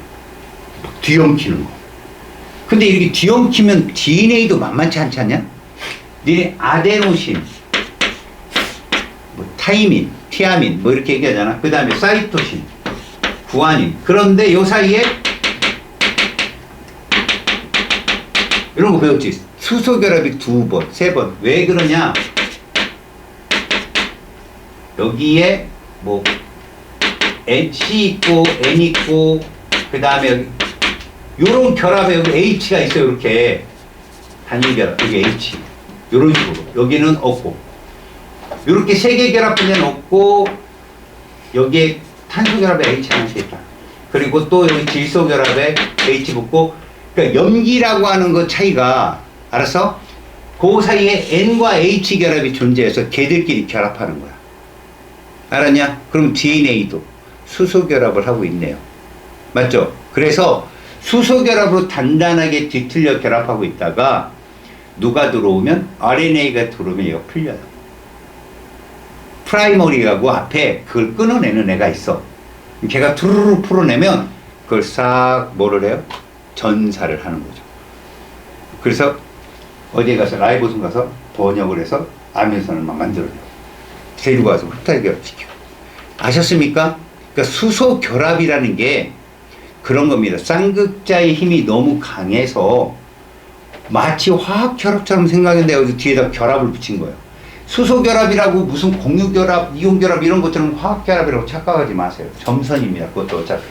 막 뒤엉키는 거. 근데 이렇게 뒤엉키면 DNA도 만만치 않지 않냐? 니네 아데노신, 뭐 타이민, 티아민 뭐 이렇게 얘기하잖아. 그 다음에 사이토신, 구아닌. 그런데 요 사이에 이런 거 배웠지. 수소 결합이 2번, 3번. 왜 그러냐? 여기에 뭐 C 있고 N 있고 그 다음에 여기 요런 결합에 여기 H가 있어요. 이렇게 단일 결합. 여기 H. 요런 식으로. 여기는 없고. 요렇게 3개 결합 분자는 없고 여기에 탄소 결합에 H 하나씩 있다. 그리고 또 여기 질소 결합에 H 붙고. 그러니까 염기라고 하는 것 차이가, 알았어? 그 사이에 N과 H 결합이 존재해서 걔들끼리 결합하는 거야. 알았냐? 그럼 DNA도 수소 결합을 하고 있네요. 맞죠? 그래서 수소 결합으로 단단하게 뒤틀려 결합하고 있다가 누가 들어오면 RNA가 들어오면 얘가 풀려요. 프라이머리라고 앞에 그걸 끊어내는 애가 있어. 걔가 투루루 풀어내면 그걸 싹 뭐를 해요? 전사를 하는 거죠. 그래서 어디에 가서 라이보솜 가서 번역을 해서 아미노산을 막 만들어내요. 데리고 와서 흡탈 결합시켜. 아셨습니까? 그러니까 수소 결합이라는 게 그런 겁니다. 쌍극자의 힘이 너무 강해서 마치 화학 결합처럼 생각했는데 여기 뒤에다 결합을 붙인 거예요. 수소 결합이라고 무슨 공유 결합, 이온 결합 이런 것처럼 화학 결합이라고 착각하지 마세요. 점선입니다. 그것도 어차피.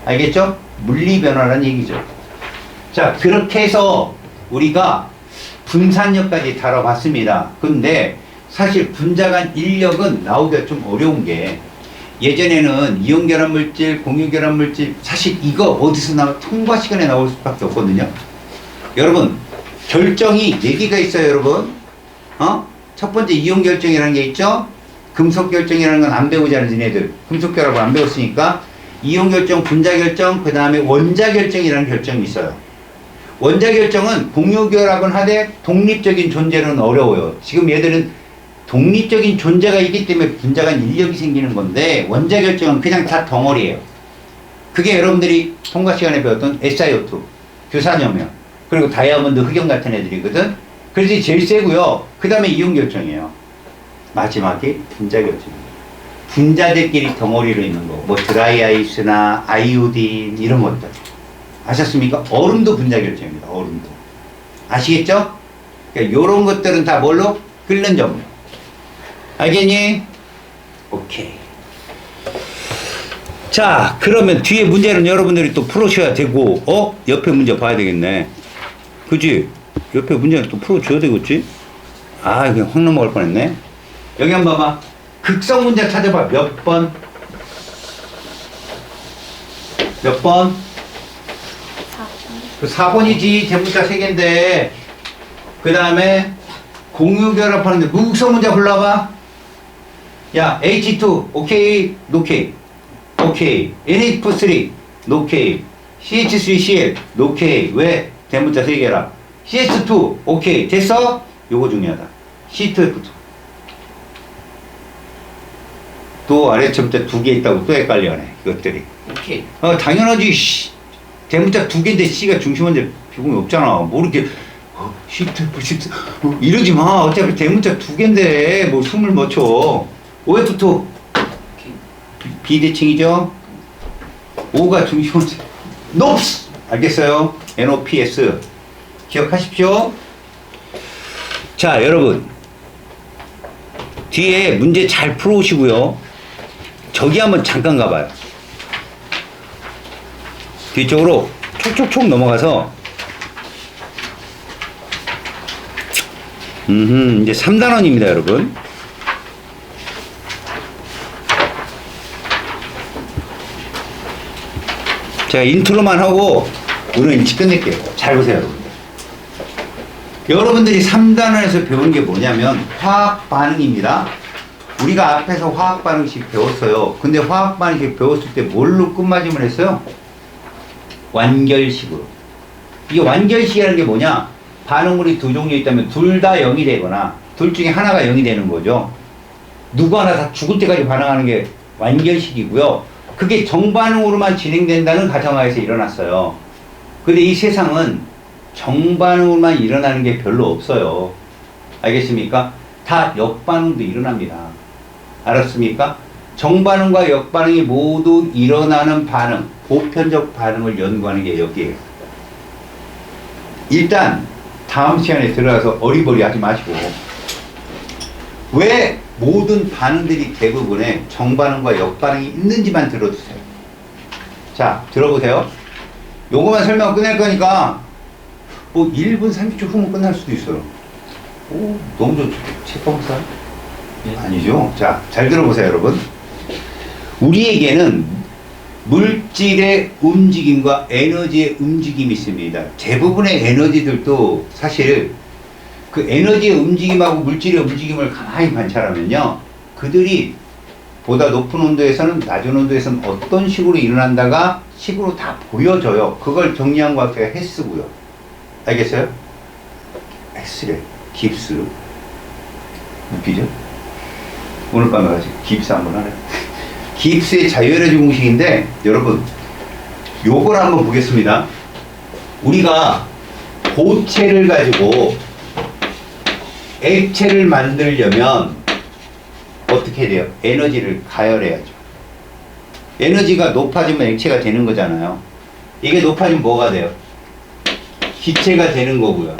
알겠죠? 물리 변화라는 얘기죠. 자, 그렇게 해서 우리가 분산력까지 다뤄봤습니다. 근데 사실 분자간 인력은 나오기가 좀 어려운 게 예전에는 이온결합물질, 공유결합물질 사실 이거 어디서 나와 통과 시간에 나올 수밖에 없거든요. 여러분 결정이 4개가 있어요 여러분. 첫 번째 이온 결정이라는 게 있죠. 금속 결정이라는 건 안 배우잖아요 니네들. 금속 결합을 안 배웠으니까 이온 결정, 분자 결정, 그 다음에 원자 결정이라는 결정이 있어요. 원자 결정은 공유 결합은 하되 독립적인 존재는 어려워요. 지금 얘들은 독립적인 존재가 있기 때문에 분자간 인력이 생기는 건데 원자 결정은 그냥 다 덩어리예요. 그게 여러분들이 통과 시간에 배웠던 SiO2, 규산염이요. 그리고 다이아몬드, 흑염 같은 애들이거든. 그래서 제일 세고요. 그 다음에 이온 결정이에요. 마지막에 분자 결정이에요. 분자들끼리 덩어리로 있는 거, 뭐 드라이 아이스나 아이오딘 이런 것들. 아셨습니까? 얼음도 분자 결정입니다. 얼음도. 아시겠죠? 그러니까 이런 것들은 다 뭘로? 끓는 점유. 알겠니? 오케이. 자, 그러면 뒤에 문제는 여러분들이 또 풀으셔야 되고, 옆에 문제 봐야 되겠네. 그지? 옆에 문제는 또 풀어줘야 되겠지? 아, 그냥 확 넘어갈 뻔했네. 여기 한번 봐봐. 극성 문제 찾아봐. 몇 번? 몇 번? 4번. 4번이지. 대문자 3개인데. 그 다음에 공유 결합하는데 무극성 문제 골라봐. 야, H2, 오케이, 노케이. 오케이. NH3, 노케이. CH3Cl, 노케이. 왜? 대문자 3개라. CS2, 오케이. 됐어? 요거 중요하다. C2F2. 또 아래쪽부터 2개 있다고 또 헷갈려하네. 이것들이. 오케이. 당연하지. 대문자 2개인데 C가 중심인데 비공이 없잖아. 뭐 이렇게 C2F2 이러지 마. 어차피 대문자 2개인데 뭐 숨을 못 쳐. OF2 오케이. 비대칭이죠. O가 중심인데 NOPS 알겠어요? NOPS 기억하십시오. 자 여러분 뒤에 문제 잘 풀어오시고요. 저기 한번 잠깐 가봐요. 뒤쪽으로 촉촉촉 넘어가서 이제 3단원입니다 여러분. 제가 인트로만 하고 오늘 일찍 끝낼게요. 잘 보세요 여러분들. 여러분들이 3단원에서 배운 게 뭐냐면 화학 반응입니다. 우리가 앞에서 화학 반응식 배웠어요. 근데 화학 반응식 배웠을 때 뭘로 끝마침을 했어요? 완결식으로. 이 완결식이라는 게 뭐냐? 반응물이 두 종류 있다면 둘 다 0이 되거나 둘 중에 하나가 0이 되는 거죠. 누구 하나 다 죽을 때까지 반응하는 게 완결식이고요. 그게 정반응으로만 진행된다는 가정하에서 일어났어요. 근데 이 세상은 정반응으로만 일어나는 게 별로 없어요. 알겠습니까? 다 역반응도 일어납니다. 알았습니까? 정반응과 역반응이 모두 일어나는 반응, 보편적 반응을 연구하는 게 여기에요. 일단 다음 시간에 들어가서 어리버리 하지 마시고 왜 모든 반응들이 대부분에 정반응과 역반응이 있는지만 들어주세요. 자, 들어보세요. 요거만 설명 끝낼 거니까 뭐 1분 30초 후면 끝날 수도 있어요. 오, 너무 좋죠. 책방사? 네. 아니죠. 자, 잘 들어보세요, 여러분. 우리에게는 물질의 움직임과 에너지의 움직임이 있습니다. 대부분의 에너지들도 사실 그 에너지의 움직임하고 물질의 움직임을 가만히 관찰하면요. 그들이 보다 높은 온도에서는 낮은 온도에서는 어떤 식으로 일어난다가 식으로 다 보여져요. 그걸 정리한 과학자가 헬스고요. 알겠어요? 엑스레이, 깁스. 웃기죠? 오늘 밤에 가서 깁스 한번 하래. 깁스의 자유에너지 공식인데 여러분 요걸 한번 보겠습니다. 우리가 고체를 가지고 액체를 만들려면 어떻게 돼요? 에너지를 가열해야죠. 에너지가 높아지면 액체가 되는 거잖아요. 이게 높아지면 뭐가 돼요? 기체가 되는 거고요.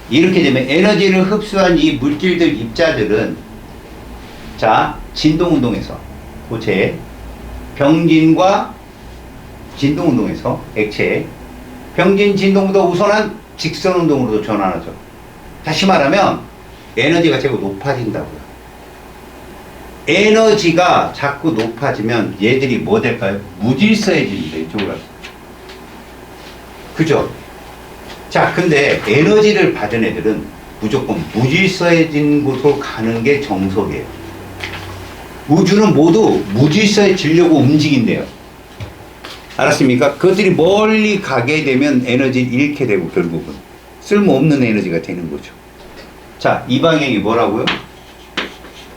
이렇게 되면 에너지를 흡수한 이 물질들 입자들은 자 진동운동에서 고체 병진과 진동운동에서 액체 병진 진동보다 우선한 직선운동으로도 전환하죠. 다시 말하면 에너지가 자꾸 높아진다고요. 에너지가 자꾸 높아지면 얘들이 뭐 될까요? 무질서해집니다. 이쪽으로 가서. 그죠? 자, 근데 에너지를 받은 애들은 무조건 무질서해진 곳으로 가는 게 정석이에요. 우주는 모두 무질서해지려고 움직인대요. 알았습니까? 그것들이 멀리 가게 되면 에너지를 잃게 되고 결국은 쓸모없는 에너지가 되는 거죠. 자, 이 방향이 뭐라고요?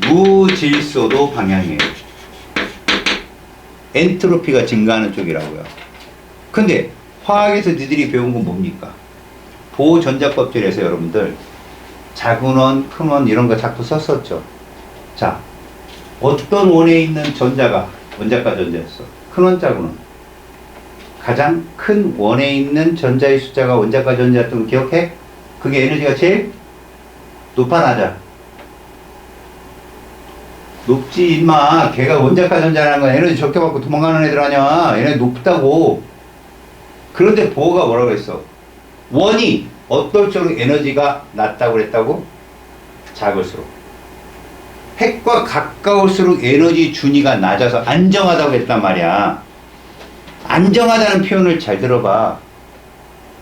무질서도 방향이에요. 엔트로피가 증가하는 쪽이라고요. 근데 화학에서 니들이 배운 건 뭡니까? 보전자법칙에서 여러분들 작은 원, 큰 원 이런 거 자꾸 썼었죠. 자, 어떤 원에 있는 전자가 원자과 전자였어? 큰 원, 작은 원. 가장 큰 원에 있는 전자의 숫자가 원자과 전자였던 거 기억해? 그게 에너지가 제일 높아, 낮아? 높지, 임마. 걔가 원자과 전자라는 건 에너지 적게 받고 도망가는 애들 아니야. 얘네 높다고. 그런데 보호가 뭐라고 했어? 원이 어떨수록 에너지가 낮다고 그랬다고? 작을수록. 핵과 가까울수록 에너지 준위가 낮아서 안정하다고 했단 말이야. 안정하다는 표현을 잘 들어봐.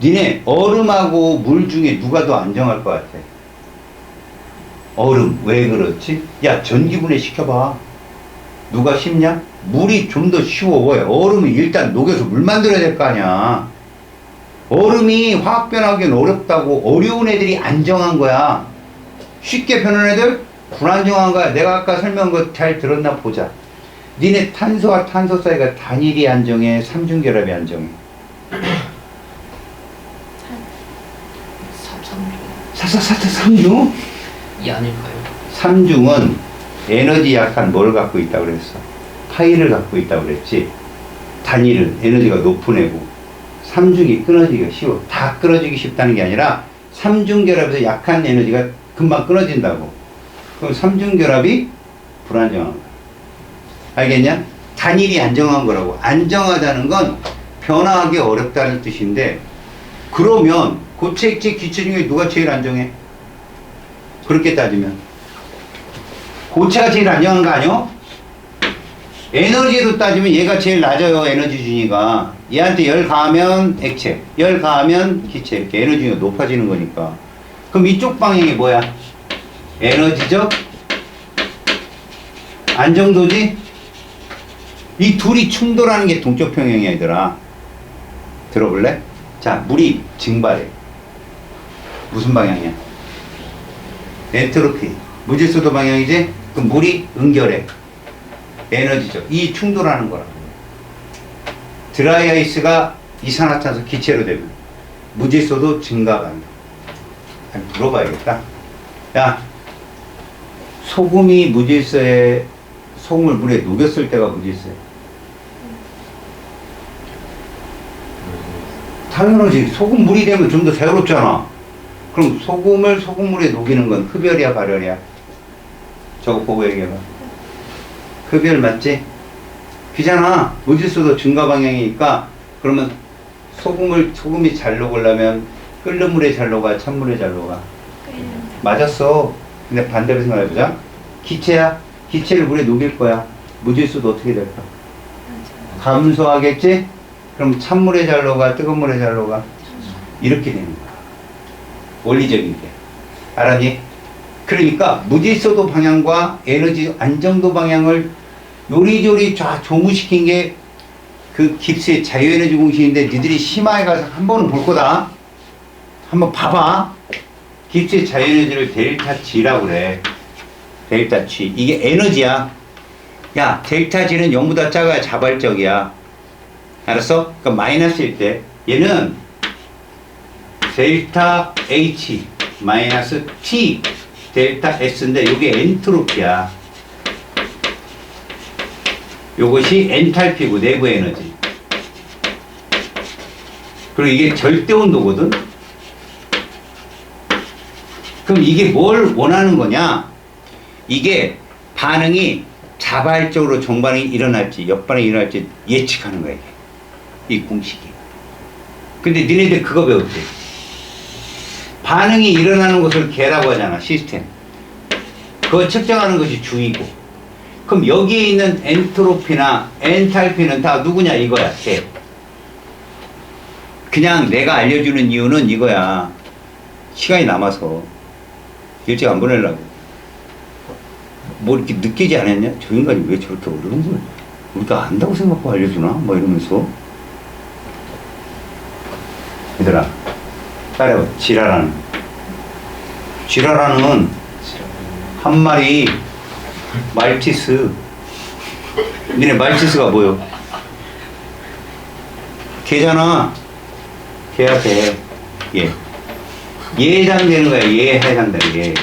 니네 얼음하고 물 중에 누가 더 안정할 것 같아? 얼음. 왜 그렇지? 야, 전기분해 시켜봐. 누가 쉽냐? 물이 좀 더 쉬워. 왜? 얼음이 일단 녹여서 물 만들어야 될 거 아니야. 얼음이 화학 변화하기는 어렵다고. 어려운 애들이 안정한 거야. 쉽게 변하는 애들 불안정한 거야. 내가 아까 설명한 거 잘 들었나 보자. 니네 탄소와 탄소 사이가 단일이 안정해, 삼중결합이 안정해? 삼중? 이 아닐까요? 삼중은 에너지 약한 뭘 갖고 있다고 그랬어? 파이를 갖고 있다고 그랬지. 단일은 에너지가 높은 애고 삼중이 끊어지기가 쉬워. 다 끊어지기 쉽다는 게 아니라 삼중결합에서 약한 에너지가 금방 끊어진다고. 그럼 삼중결합이 불안정한 거야. 알겠냐? 단일이 안정한 거라고. 안정하다는 건 변화하기 어렵다는 뜻인데, 그러면 고체액체 기체 중에 누가 제일 안정해? 그렇게 따지면 고체가 제일 안정한 거 아니야? 에너지로 따지면 얘가 제일 낮아요. 에너지 준위가. 얘한테 열 가하면 액체, 열 가하면 기체, 이렇게 에너지가 높아지는 거니까. 그럼 이쪽 방향이 뭐야? 에너지적 안정도지? 이 둘이 충돌하는 게 동쪽 평형이야, 얘들아. 들어볼래? 자, 물이 증발해. 무슨 방향이야? 엔트로피. 무질서도 방향이지? 그럼 물이 응결해. 에너지죠. 이 충돌하는 거라고. 드라이 아이스가 이산화탄소 기체로 되면 무질서도 증가한다. 물어봐야겠다. 야, 소금이 무질서에, 소금을 물에 녹였을 때가 무질서해. 당연하지. 소금 물이 되면 좀 더 새롭잖아. 그럼 소금을 소금물에 녹이는 건 흡열이야, 발열이야? 저거 보고 얘기해봐. 흡열 맞지? 그잖아. 무질서도 증가 방향이니까. 그러면 소금이 잘 녹으려면 끓는 물에 잘 녹아, 찬물에 잘 녹아? 맞았어. 근데 반대로 생각해보자. 기체야. 기체를 물에 녹일 거야. 무질서도 어떻게 될까? 감소하겠지? 그럼 찬물에 잘 녹아, 뜨거운 물에 잘 녹아? 이렇게 되는 거야. 원리적인 게. 알았니? 그러니까 무질서도 방향과 에너지 안정도 방향을 요리조리 조무시킨 게 그 깁스의 자유에너지 공식인데, 니들이 심화에 가서 한 번은 볼 거다. 한번 봐봐. 깁스의 자유에너지를 델타 G라고 그래. 델타 G. 이게 에너지야. 야, 델타 G는 0보다 작아야 자발적이야. 알았어? 그러니까 마이너스일 때 얘는 델타 H 마이너스 T 델타 S인데 이게 엔트로피야. 요것이 엔탈피고 내부 에너지. 그리고 이게 절대 온도거든. 그럼 이게 뭘 원하는 거냐? 이게 반응이 자발적으로 정반응이 일어날지 역반응이 일어날지 예측하는 거야, 이게. 이 공식이. 근데 니네들 그거 배웠지? 반응이 일어나는 것을 개라고 하잖아, 시스템. 그거 측정하는 것이 주의고. 그럼 여기에 있는 엔트로피나 엔탈피는 다 누구냐 이거야. 걔. 그냥 내가 알려주는 이유는 이거야. 시간이 남아서 일찍 안 보내려고. 뭐 이렇게 느끼지 않았냐? 저 인간이 왜 저렇게 어려운 걸 우리가 안다고 생각하고 알려주나? 뭐 이러면서. 얘들아, 따라해봐. 지라라는. 지라라는 한 마리 말티스. 니네 말티스가 뭐요? 개잖아. 개야, 개. 예. 얘 해당되는 거야. 얘 해당되는 게.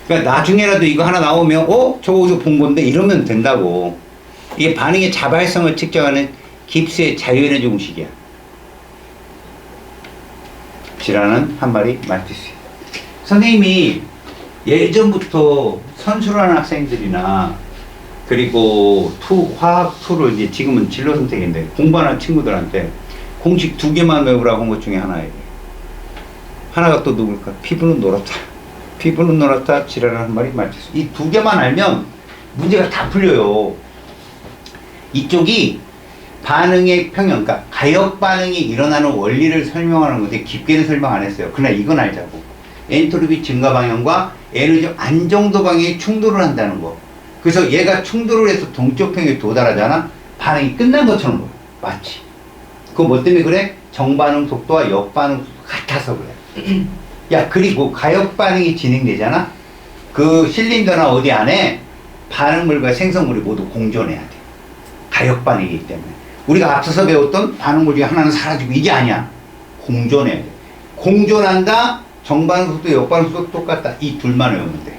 그러니까 나중에라도 이거 하나 나오면 저거 어디서 본 건데 이러면 된다고. 이게 반응의 자발성을 측정하는 깁스의 자연의 공식이야. 지라는 한 마리 말티스. 선생님이 예전부터 선수라는 학생들이나 그리고 화학 2를 이제 지금은 진로 선택인데 공부하는 친구들한테 공식 2개만 외우라고 한 것 중에 하나예요. 하나가 또 누굴까? 피부는 노랗다. 피부는 노랗다. 지라는 한 마리 말티스. 이 2개만 알면 문제가 다 풀려요. 이쪽이 반응의 평형, 그러니까 가역 반응이 일어나는 원리를 설명하는 건데 깊게는 설명 안 했어요. 그러나 이건 알자고. 엔트로피 증가 방향과 에너지 안정도 방향이 충돌을 한다는 거. 그래서 얘가 충돌을 해서 동적 평형에 도달하잖아. 반응이 끝난 것처럼 보여. 마치. 그거 뭐 때문에 그래? 정반응 속도와 역반응 속도가 같아서 그래. 야, 그리고 가역 반응이 진행되잖아. 그 실린더나 어디 안에 반응물과 생성물이 모두 공존해야 돼. 가역 반응이기 때문에. 우리가 앞서서 배웠던 반응물 중에 하나는 사라지고 이게 아니야. 공존해야 돼. 공존한다. 정반응 속도, 역반응 속도 똑같다. 이 둘만 외우면 돼.